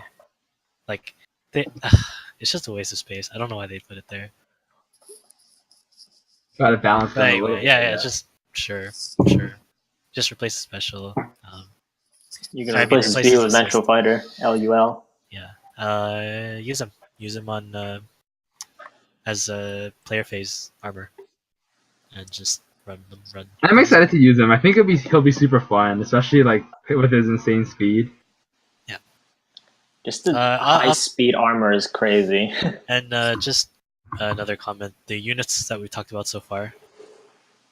Like it's just a waste of space. I don't know why they put it there. Gotta balance But them a anyway, little. yeah, just sure. Just replace the special. You can replace his B with Ventral Fighter, LUL. Yeah. Use him on as a player phase armor, and just run. I'm excited to use him. I think he'll be super fun, especially like with his insane speed. Yeah. Just the high speed armor is crazy. And just another comment: the units that we talked about so far,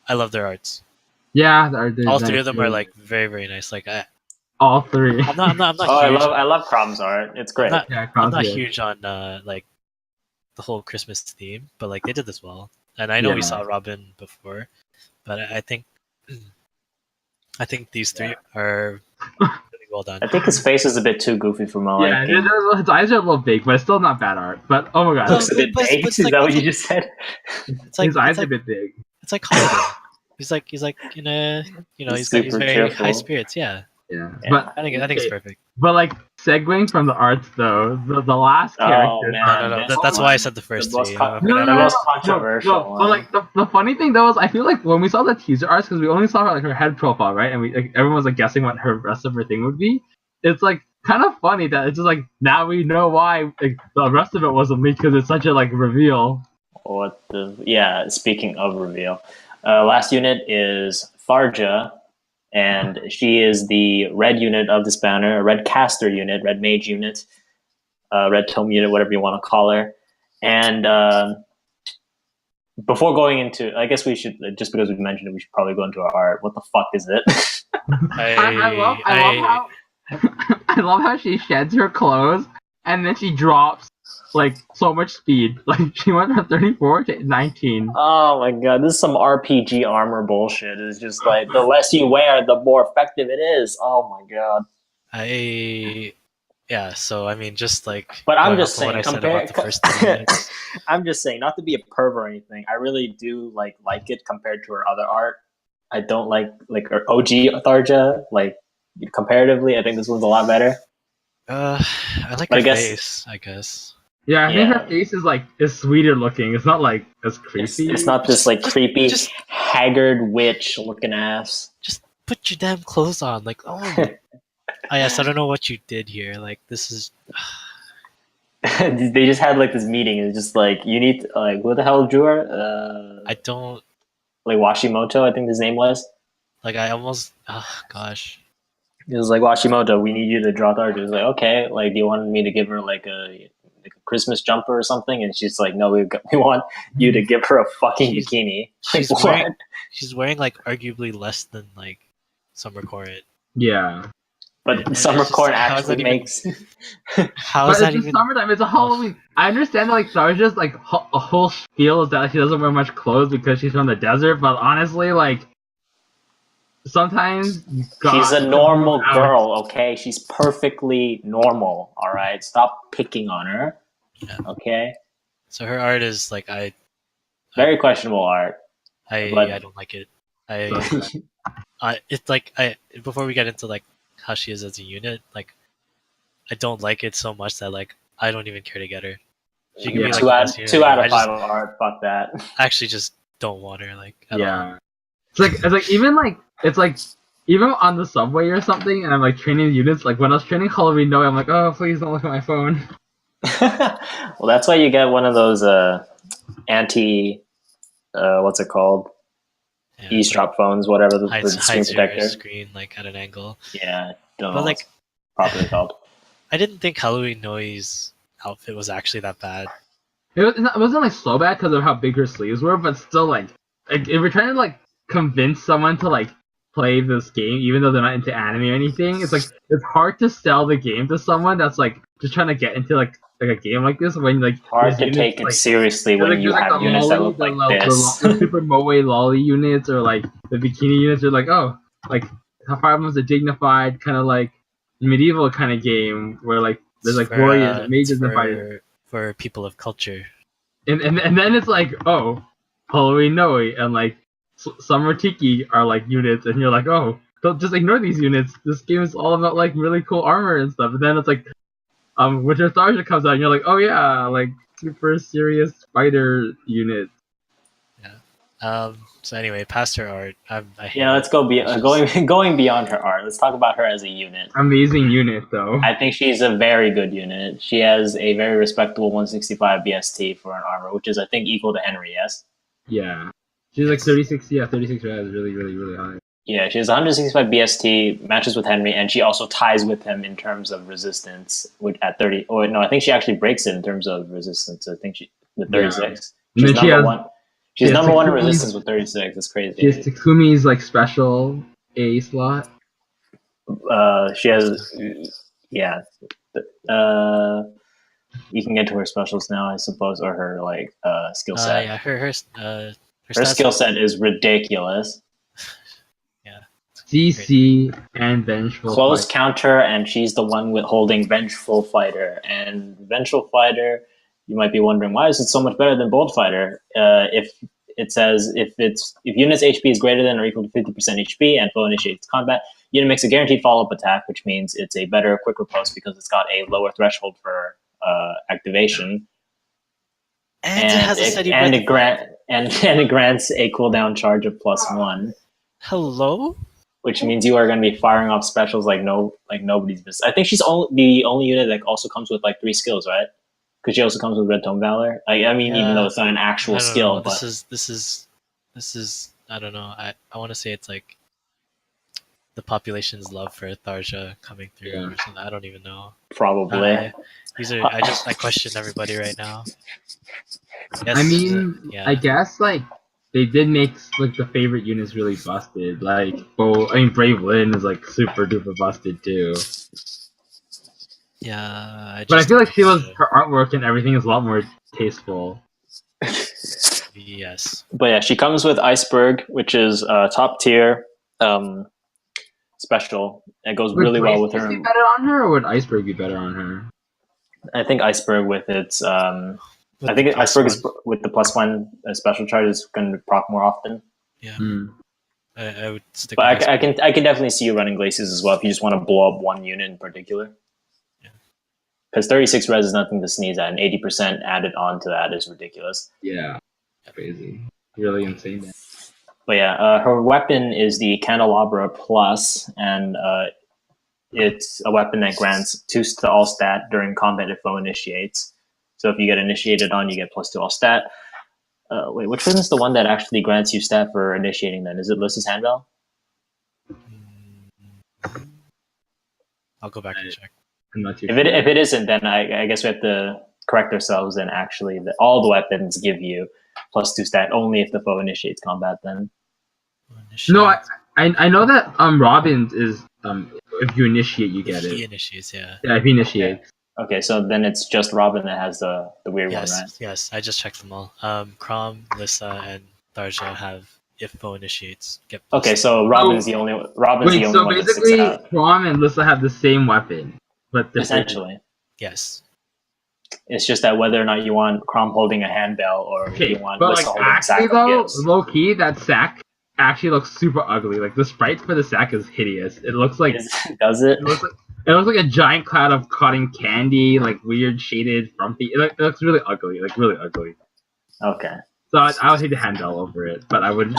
I love their arts. Yeah, all three of them are like very, very nice. Like all three. I'm not oh, huge. I love Crom's art. It's great. I'm not huge on like the whole Christmas theme, but like they did this well. And I know we saw Robin before, but I think these three are really well done. I think his face is a bit too goofy for my liking. His eyes are a little big, but it's still not bad art. But oh my god, looks a bit big. Is that what you just said? It's like, his eyes are a bit big. It's like holiday. He's like in a he's very cheerful. high spirits. Yeah. But I think it's perfect. But like segueing from the arts though, the last character. No. That's why I said the first three. The most controversial. No. But like the funny thing though is, I feel like when we saw the teaser arts, because we only saw like her head profile, right? And we like everyone was like guessing what her rest of her thing would be. It's like kind of funny that it's just like now we know why like, the rest of it wasn't leaked, because it's such a like reveal. Speaking of reveal, last unit is Tharja. And she is the red unit of this banner, a red caster unit, red mage unit, red tome unit, whatever you want to call her. And before going into, I guess we should, just because we mentioned it, we should probably go into our art. What the fuck is it? I love how she sheds her clothes and then she drops like so much speed. Like she went from 34 to 19. Oh my god, this is some RPG armor bullshit. It's just like the less you wear, the more effective it is. Oh my god. So I mean, just like. But I'm just saying, I'm just saying, not to be a perv or anything. I really do like it compared to her other art. I don't like her OG Tharja. Like comparatively, I think this one's a lot better. I like her face, I guess. Yeah, I think her face is sweeter looking. It's not like as creepy. It's not this like creepy, haggard witch looking ass. Just put your damn clothes on. Like, oh yes, I don't know what you did here. Like, this is. They just had like this meeting. It's just like you need to, like who the hell drew her? I don't. Like Washimoto, I think his name was. Like I almost. Oh gosh. It was like Washimoto. We need you to draw Tharja. It was like okay. Like, do you want me to give her like a Christmas jumper or something? And she's like, no, we want you to give her a fucking bikini. She's wearing like arguably less than like Summer Court. Yeah. But Summer Court actually makes. How is that even? Summertime. It's a Halloween. I understand that like Tharja's like a whole spiel is that she doesn't wear much clothes because she's from the desert. But honestly, like sometimes she's a normal girl. Okay, she's perfectly normal. All right, stop picking on her. Yeah. Okay. So her art is like very questionable art. I don't like it. It's like before we get into like how she is as a unit, like I don't like it so much that like I don't even care to get her. She can Yeah. be like two the out best unit two in the out game. of five art. Fuck that. I actually just don't want her like at all. Yeah. It's like even like it's like even on the subway or something, and I'm like training units. Like when I was training Halloween, no, I'm like, oh, please don't look at my phone. Well, that's why you get one of those anti what's it called? Yeah, Eavesdrop phones, whatever the hides screen your protector. screen like at an angle. Yeah, don't know But what's like properly called. I didn't think Halloween Noi's outfit was actually that bad. It wasn't like so bad because of how big her sleeves were, but still like if you're trying to like convince someone to like play this game, even though they're not into anime or anything, it's hard to sell the game to someone that's like just trying to get into like a game like this when like Hard there's to units, take it like, seriously when you there's like have the units that lolly, look like this. the super moe lolly units or like the bikini units are like, oh, like Fire Emblem's a dignified kind of like medieval kind of game where like there's like warriors and mages and fighters. For people of culture. And then it's like, oh, Halloween Noe and like Summer Tiki are like units, and you're like, oh, don't just ignore these units. This game is all about like really cool armor and stuff. And then it's like, Winter Tharja comes out, and you're like, oh yeah, like super serious fighter unit. So anyway, past her art, I hate Yeah, let's go going beyond her art. Let's talk about her as a unit. Amazing unit though. I think she's a very good unit. She has a very respectable 165 BST for an armor, which is I think equal to Henry. Yes. Yeah, she's like 36. Yeah, 36 res, really high. Yeah, she has 165 BST, matches with Henry, and she also ties with him in terms of resistance. At 30, or no, I think she actually breaks it in terms of resistance. I think she with 36. Yeah. She's number one. She's number one in Takumi's, resistance with 36. That's crazy. She has Takumi's like special A slot. She has, yeah. You can get to her specials now, I suppose, or her like skill set. Yeah, her skill set is ridiculous. Yeah. CC and Vengeful. Close Counter, and she's the one with holding Vengeful Fighter. And Vengeful Fighter, you might be wondering, why is it so much better than Bold Fighter? If it says if unit's HP is greater than or equal to 50% HP and foe initiates combat, unit makes a guaranteed follow-up attack, which means it's a better quick riposte because it's got a lower threshold for activation. And it has a steady it grants a cooldown charge of +1. Hello? Which means you are going to be firing off specials like nobody's business. I think she's the only unit that also comes with like 3 skills, right? Because she also comes with Red Tome Valor. Even though it's not an actual skill, but this is I don't know. I want to say it's like the population's love for Tharja coming through or something. I don't even know. Probably. I question everybody right now. Yes, I guess like they did make like the favorite units really busted. Like, Brave Lynn is like super duper busted too. Yeah, but I feel like her artwork and everything is a lot more tasteful. Yes. But yeah, she comes with Iceberg, which is top tier special. It goes really well with her. Would Be better on her, or would Iceberg be better on her? I think Iceberg with its Iceberg is with the +1 special charge is going to proc more often. Yeah. I would stick. But I can definitely see you running Glaciers as well if you just want to blow up one unit in particular. Because 36 res is nothing to sneeze at, and 80% added on to that is ridiculous. Yeah, crazy, really insane. But yeah, her weapon is the Candelabra Plus, and it's a weapon that grants 2 to all stat during combat if foe initiates. So if you get initiated on, you get +2 all stat. Wait, which one is the one that actually grants you stat for initiating then? Is it Lys's Handbell? I'll go back and check. If it isn't, then I guess we have to correct ourselves, and actually all the weapons give you +2 stat only if the foe initiates combat then. No, I know that Robin's is if you initiate you get it. He initiates, yeah. Yeah, if he initiates. Okay, so then it's just Robin that has the weird one, right? Yes, I just checked them all. Chrom, Lyssa, and Tharja have if foe initiates. Okay, so Robin's the only one. So basically, Chrom and Lyssa have the same weapon, but essentially, yes. It's just that whether or not you want Chrom holding a handbell or if you want Lyssa holding a sack of gifts. Low key, that sack actually looks super ugly. Like the sprites for the sack is hideous. It looks like does it? It looks like a giant cloud of cotton candy, like weird shaded frumpy. It looks really ugly, like really ugly. Okay. So I would take the handle over it, but I wouldn't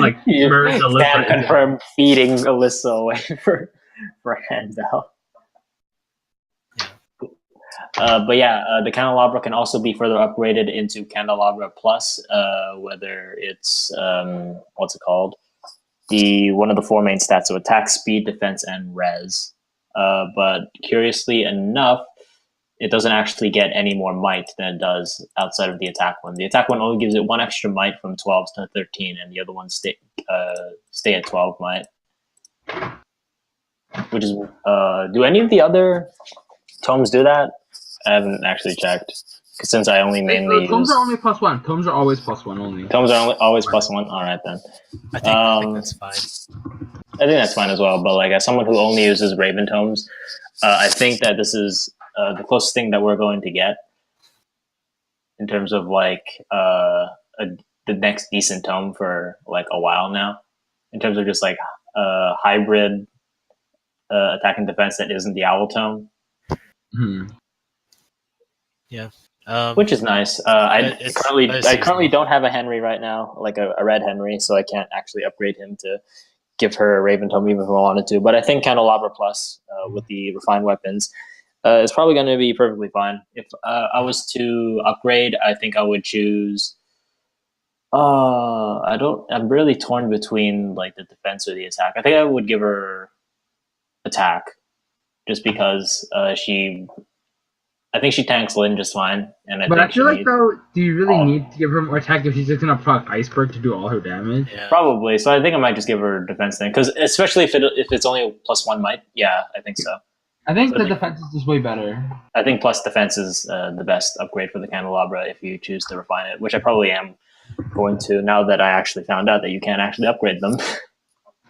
like You merge Alyssa can into. confirm feeding Alyssa away for Handel. But yeah, the Candelabra can also be further upgraded into Candelabra Plus, whether it's what's it called? One of the four main stats, so attack, speed, defense, and res. But curiously enough, it doesn't actually get any more might than it does outside of the attack one. The attack one only gives it one extra might from 12 to 13, and the other ones stay at 12 might. Which is, do any of the other tomes do that? I haven't actually checked, since I only mainly Tomes use... are only +1. Tomes are always +1 only. Tomes are always +1? Alright then. I think that's fine. I think that's fine as well, but like as someone who only uses Raven tomes, I think that this is the closest thing that we're going to get in terms of like the next decent tome for like a while now, in terms of just like hybrid attack and defense that isn't the owl tome. Yeah. Which is nice. I currently don't have a Henry right now, like a red Henry, so I can't actually upgrade him to give her a Raven tome even if I wanted to. But I think Candelabra Plus with the refined weapons is probably going to be perfectly fine. If I was to upgrade, I think I would choose. I'm really torn between like the defense or the attack. I think I would give her attack, just because I think she tanks Lynn just fine, and I feel like though, do you really need to give her more attack if she's just gonna proc Iceberg to do all her damage? Yeah. Probably. So I think I might just give her defense then, because especially if it's only +1 might. Yeah, I think so. I think the defense is just way better. I think plus defense is the best upgrade for the Candelabra if you choose to refine it, which I probably am going to now that I actually found out that you can actually upgrade them.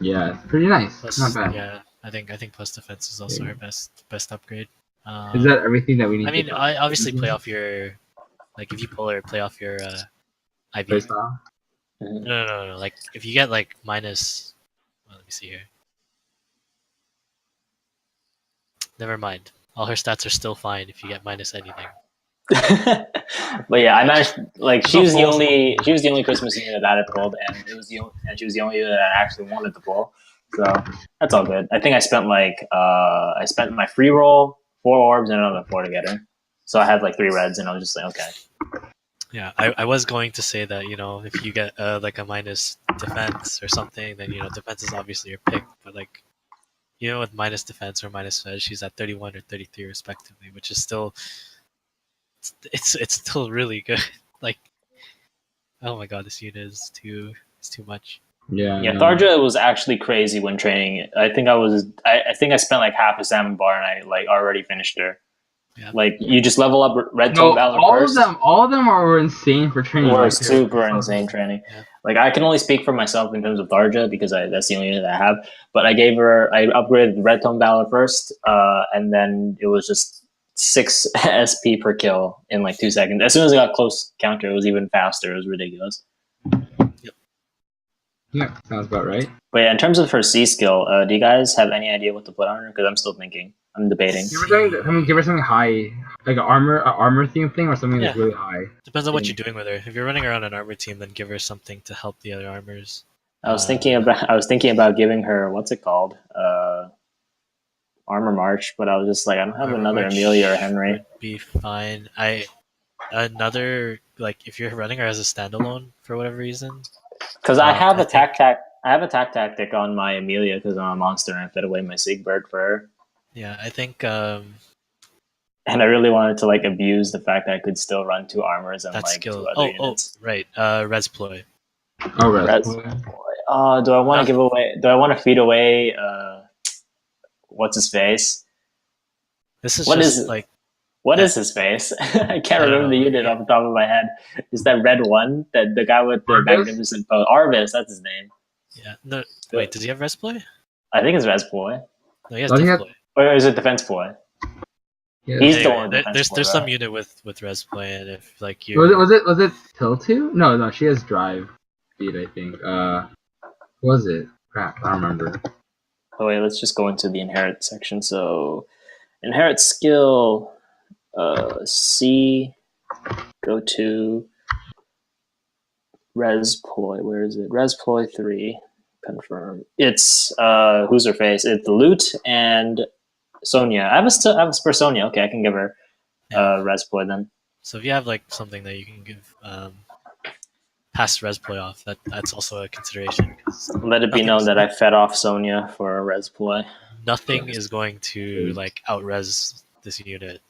Yeah, it's pretty nice. Plus, not bad. Yeah, I think plus defense is also her best upgrade. Is that everything that we need? I mean, I obviously play off your, like if you pull her, play off your IV. No. Like if you get like minus, well, let me see here. Never mind. All her stats are still fine if you get minus anything. But yeah, I managed. Like she was the only Christmas unit that I pulled, and she was the only unit that I actually wanted to pull. So that's all good. I think I spent my free roll, 4 orbs, and another 4 to get her. So I had like 3 reds, and I was just like, okay. Yeah, I was going to say that, if you get like a minus defense or something, then defense is obviously your pick. But like, with minus defense or minus fed, she's at 31 or 33 respectively, which is still it's still really good. Like, oh my god, this unit is too much. Yeah. Tharja was actually crazy when training. I think I spent like half a salmon bar and I like already finished her. Yeah. Like you just level up Red Tome Valor first. All of them were insane for training. Were super insane training. Yeah. Like I can only speak for myself in terms of Tharja because that's the only unit I have. But I upgraded the Red Tome Valor first, and then it was just 6 SP per kill in like 2 seconds. As soon as I got close counter, it was even faster. It was ridiculous. Yeah, sounds about right. But yeah, in terms of her C skill, do you guys have any idea what to put on her? Because I'm still thinking. I'm debating. Give her something high, like an armor theme thing, or something that's really high. Depends on what you're doing with her. If you're running around an armor team, then give her something to help the other armors. I was thinking about giving her what's it called, Armor March, but I was just like, I don't have another Amelia or Henry. Would be fine. If you're running her as a standalone for whatever reason. Because I have attack tactic on my Amelia because I'm a monster and I fed away my Siegbert for her. Yeah, I think. And I really wanted to like abuse the fact that I could still run 2 armors and that's like skill. 2 other units. Right. Resploy. Oh, Resploy. Do I want to give away? Do I want to feed away? What's his face? This is What is his face? I can't remember the unit off the top of my head. Is that red one? That the guy with the magnificent bow? Arvis, that's his name. Yeah. No. Wait. Does he have Resploy? I think it's Resploy. No, he has Defploy. Or is it Defense Ploy? Yeah. He's the one. There's some unit with Resploy, and if like you was it Tiltu? No, she has drive speed. I think. Was it? Crap, I don't remember. Oh wait, let's just go into the inherit section. So inherit skill, C, go to Resploy. Where is it? Resploy 3. Confirm. It's who's her face? It's Lute and Sonia. I have a spur Sonia. Okay, I can give her Resploy then. So if you have like something that you can give past Resploy off, that's also a consideration. Let it be known that I fed off Sonia for a Resploy. Nothing is going to like out-res this unit.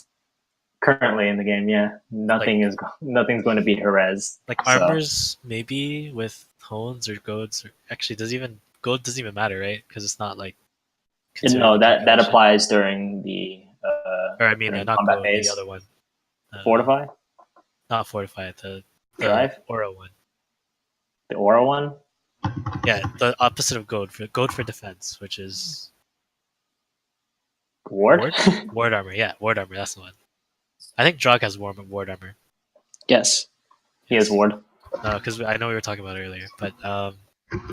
Currently in the game, yeah, nothing's going to beat her res. Like armors, maybe with tones or goads. Or actually, goad doesn't even matter, right? Because it's not like. No, that applies during the. Or I mean, not combat goad, phase. the other one. Fortify. Not fortify. The drive. aura one. The aura one. Yeah, the opposite of goad for defense, which is. Ward. Ward armor. Yeah, ward armor. That's the one. I think Drog has ward armor. Yes, he has ward. Because I know we were talking about it earlier, but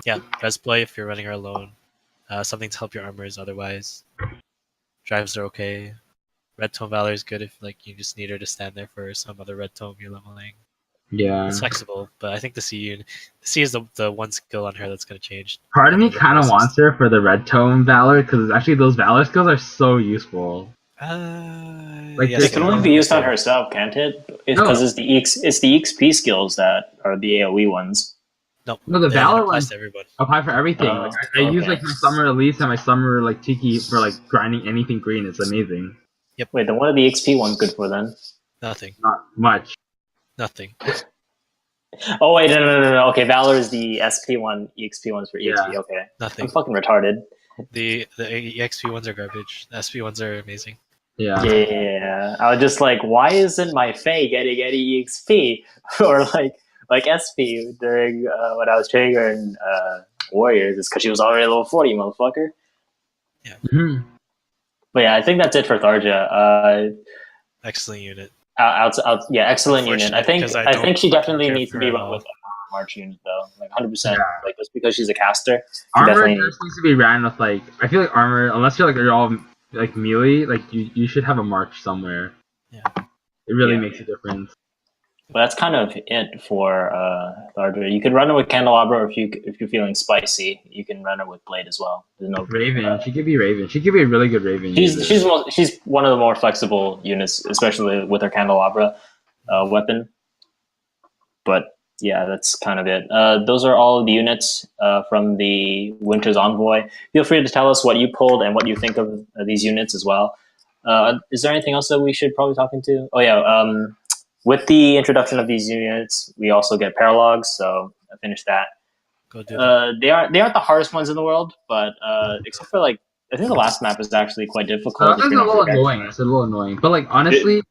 yeah, Resploy if you're running her alone. Something to help your armors. Otherwise, drives are okay. Red Tome Valor is good if like you just need her to stand there for some other red tome you're leveling. Yeah, it's flexible, but I think the C is the one skill on her that's gonna change. Part of me kind of wants her for the Red Tome Valor because actually those Valor skills are so useful. Like yes, it can only be used on herself, can't it? Because it's the EXP skills that are the AOE ones. No, the Valor ones everybody. apply for everything. I use like my Summer Elise and my Summer like Tiki for like grinding anything green. It's amazing. Yep. Wait, then what are the XP ones good for then? Nothing. Not much. Nothing. Oh wait, no. Okay, Valor is the SP one, EXP one's for EXP. Yeah. Okay. Nothing. I'm fucking retarded. The EXP ones are garbage. The SP ones are amazing. Yeah. Yeah. I was just like, why isn't my Fae getting any EXP or like SP during when I was triggering Warriors? It's because she was already level 40, motherfucker. Yeah. Mm-hmm. But yeah, I think that's it for Tharja. Excellent unit. Yeah, excellent unit. I think she definitely needs to be run with a March unit though, like 100%. Yeah. Like just because she's a caster, armor just needs to be ran with like. I feel like armor, unless you're all like melee, like you should have a March somewhere. Yeah, it really makes a difference. But that's kind of it for Tharja. You could run it with Candelabra, or if you're feeling spicy, you can run it with Blade as well. There's no Raven. She could be Raven. She could be a really good Raven. She's one of the more flexible units, especially with her Candelabra weapon. But yeah, that's kind of it. Those are all of the units from the Winter's Envoy. Feel free to tell us what you pulled and what you think of these units as well. Is there anything else that we should probably talk into? Oh yeah. With the introduction of these units, we also get paralogs, so I finished that. Go do that. They aren't the hardest ones in the world, but except for like I think the last map is actually quite difficult. It's a little annoying. It's a little annoying, but like honestly,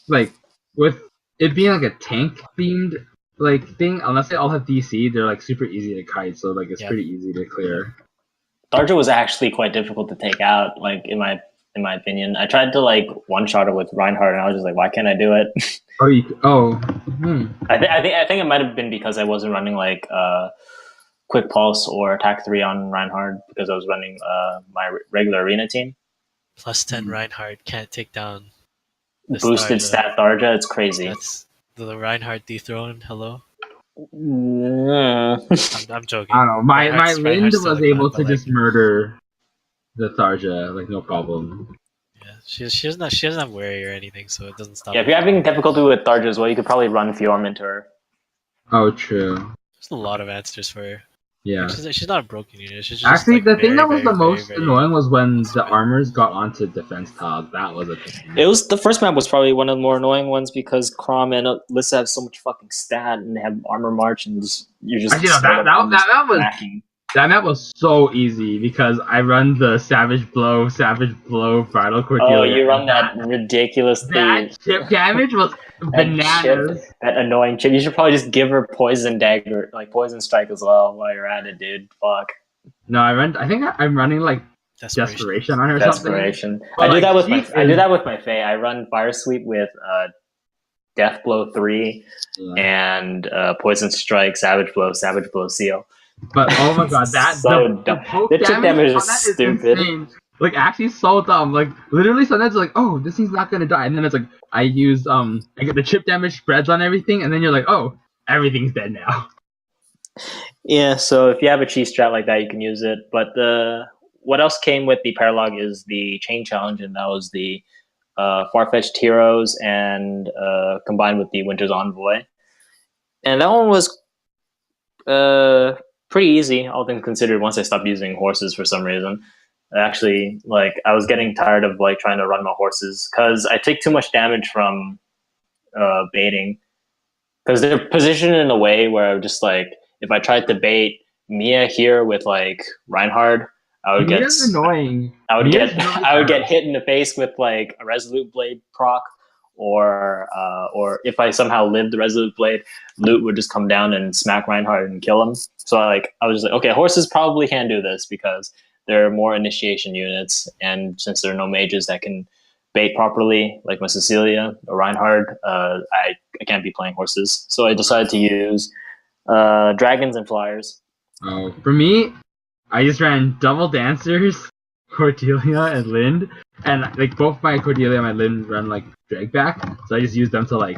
like with it being like a tank themed like thing, unless they all have DC, they're like super easy to kite, so like it's pretty easy to clear. Tharja was actually quite difficult to take out, like in my opinion. I tried to like one-shot her with Reinhardt, and I was just like, why can't I do it? I think it might have been because I wasn't running like Quick Pulse or Attack 3 on Reinhardt because I was running my regular arena team. Plus 10 Reinhardt can't take down boosted stat Tharja. It's crazy. That's the Reinhardt dethrone. Hello. I'm joking. I don't know. My Lind was able to just murder the Tharja, like no problem. Yeah, she doesn't have worry or anything, so it doesn't stop. Yeah, if you're having difficulty with Tharja as well, you could probably run Fjorm into her. Oh, true. There's a lot of answers for her. Yeah. Like, she's not a broken unit. She's just actually like the thing that was the most annoying was when the armors got onto defense tiles. That was a thing. It was the first map was probably one of the more annoying ones because Chrom and Lissa have so much fucking stat and they have armor march and you're just that map was so easy because I run the Savage Blow, Bridal Cordelia. Oh, you run that ridiculous thing. That chip damage was bananas. That annoying chip. You should probably just give her Poison Dagger, like Poison Strike as well while you're at it, dude. Fuck. No, I think I'm running like Desperation on her. Desperation. Something. I do that with my Fae. I run Fire Sweep with Death Blow 3 and Poison Strike, Savage Blow, Seal. But oh my god, So the dumb. poke The chip damage on is that is stupid. insane. Like actually so dumb. Like literally sometimes like, oh, this thing's not gonna die, and then it's like I use I get the chip damage spreads on everything, and then you're like, oh, everything's dead now. Yeah, so if you have a cheese strat like that, you can use it. But the what else came with the Paralog is the chain challenge, and that was the far-fetched heroes and combined with the Winter's Envoy. And that one was uh, pretty easy, all things considered. Once I stopped using horses for some reason, actually, like I was getting tired of like trying to run my horses because I take too much damage from baiting because they're positioned in a way where just like if I tried to bait Mia here with like Reinhard, I would get Mia's annoying. I would Mia's get really I would get fast. hit in the face with like a Resolute Blade proc, or if I somehow lived the Resolute Blade, Loot would just come down and smack Reinhardt and kill him. So I was just like, okay, horses probably can do this because there are more initiation units, and since there are no mages that can bait properly, like my Cecilia or Reinhardt, I can't be playing horses. So I decided to use dragons and flyers. Oh, for me, I just ran double dancers, Cordelia and Lind, and like both my Cordelia and my Lind run like drag back, so I just use them to like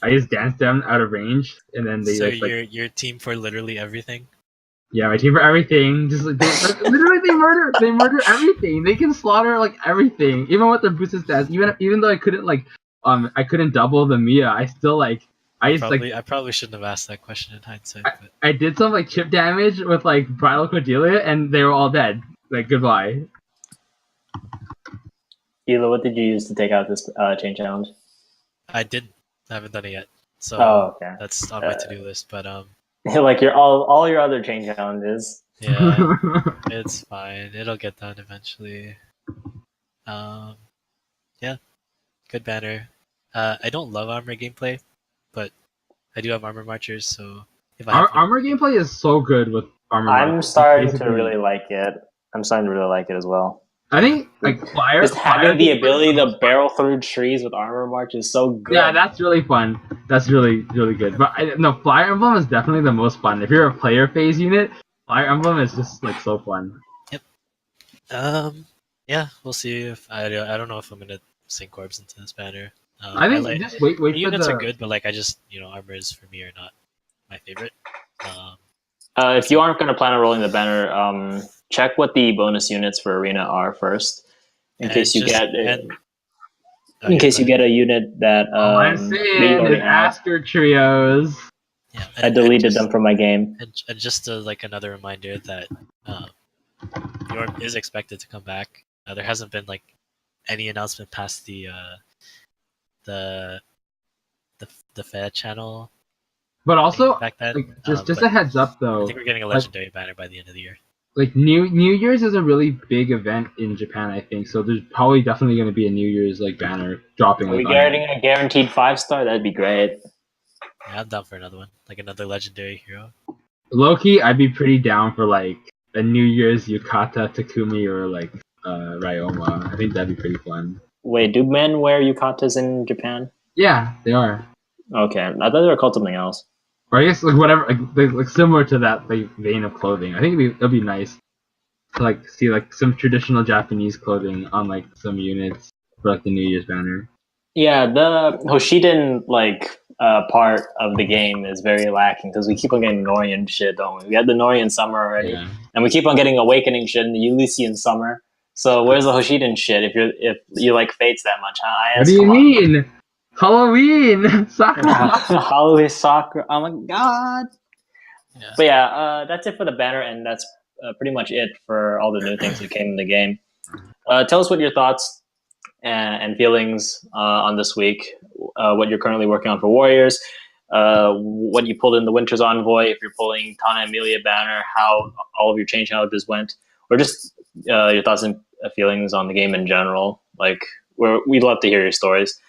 I just dance them out of range, and then they So like your team for literally everything. yeah, my team for everything. Just like, literally they murder everything. They can slaughter like everything, even with their boosted stats. Even though I couldn't I couldn't double the Mia. I still like I probably shouldn't have asked that question in hindsight, but I did some like chip damage with like Bridal Cordelia, and they were all dead. Like goodbye. Hila, what did you use to take out this chain challenge? I haven't done it yet. So Oh, okay. that's on my to-do list. But Like your all your other chain challenges. yeah, it's fine. It'll get done eventually. Yeah, good banner. I don't love armor gameplay, but I do have armor marchers, so if I have Armor gameplay is so good with armor. I'm starting to really like it. I'm starting to really like it as well. I think like fire. Just having the ability to barrel through trees with armor march is so good. Yeah, that's really fun. That's really good. But no, Fire Emblem is definitely the most fun. If you're a player phase unit, Fire Emblem is just like so fun. Yeah, we'll see if I don't know if I'm gonna sink orbs into this banner. I think just wait the for units the are good, but like I just armors for me are not my favorite. If you aren't going to plan on rolling the banner, check what the bonus units for arena are first, in case you get in case you get a unit that I'm that you saying already is have. Asker trios. Yeah, I deleted them from my game. And just like another reminder that Yorm is expected to come back. There hasn't been like any announcement past the Fed channel. But also, back then, like just a heads up though. I think we're getting a legendary banner by the end of the year. Like New Year's is a really big event in Japan, I think. So there's probably definitely going to be a New Year's like banner dropping. Are we getting a guaranteed 5-star? That'd be great. Yeah, I'm down for another one, like another legendary hero. Low-key, I'd be pretty down for like a New Year's Yukata Takumi or like Ryoma. I think that'd be pretty fun. Wait, do men wear yukatas in Japan? Yeah, they are. Okay, I thought they were called something else. Or I guess like whatever, like similar to that like vein of clothing. I think it'd be nice to like see like some traditional Japanese clothing on like some units for like the New Year's banner. Yeah, the Hoshiden like part of the game is very lacking because we keep on getting Norian shit, don't we? We had the Norian summer already, and we keep on getting Awakening shit in the Elysian summer. So where's the Hoshiden shit if you like Fates that much, huh? What do you mean? Halloween soccer. Halloween soccer. Oh my god. Yeah. But yeah, that's it for the banner, and that's pretty much it for all the new things that came in the game. Tell us what your thoughts and feelings on this week, what you're currently working on for Warriors, what you pulled in the Winter's Envoy, if you're pulling Tana Amelia banner, how all of your change challenges went, or just your thoughts and feelings on the game in general. Like, we'd love to hear your stories.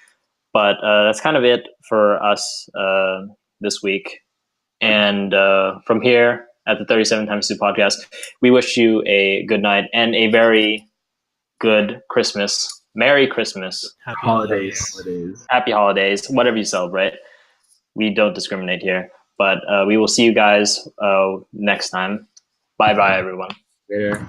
But that's kind of it for us this week. And from here at the 37 Times 2 podcast, we wish you a good night and a very good Christmas. Merry Christmas. Happy holidays. Happy holidays. Whatever you celebrate. We don't discriminate here. But we will see you guys next time. Bye bye, everyone. Later.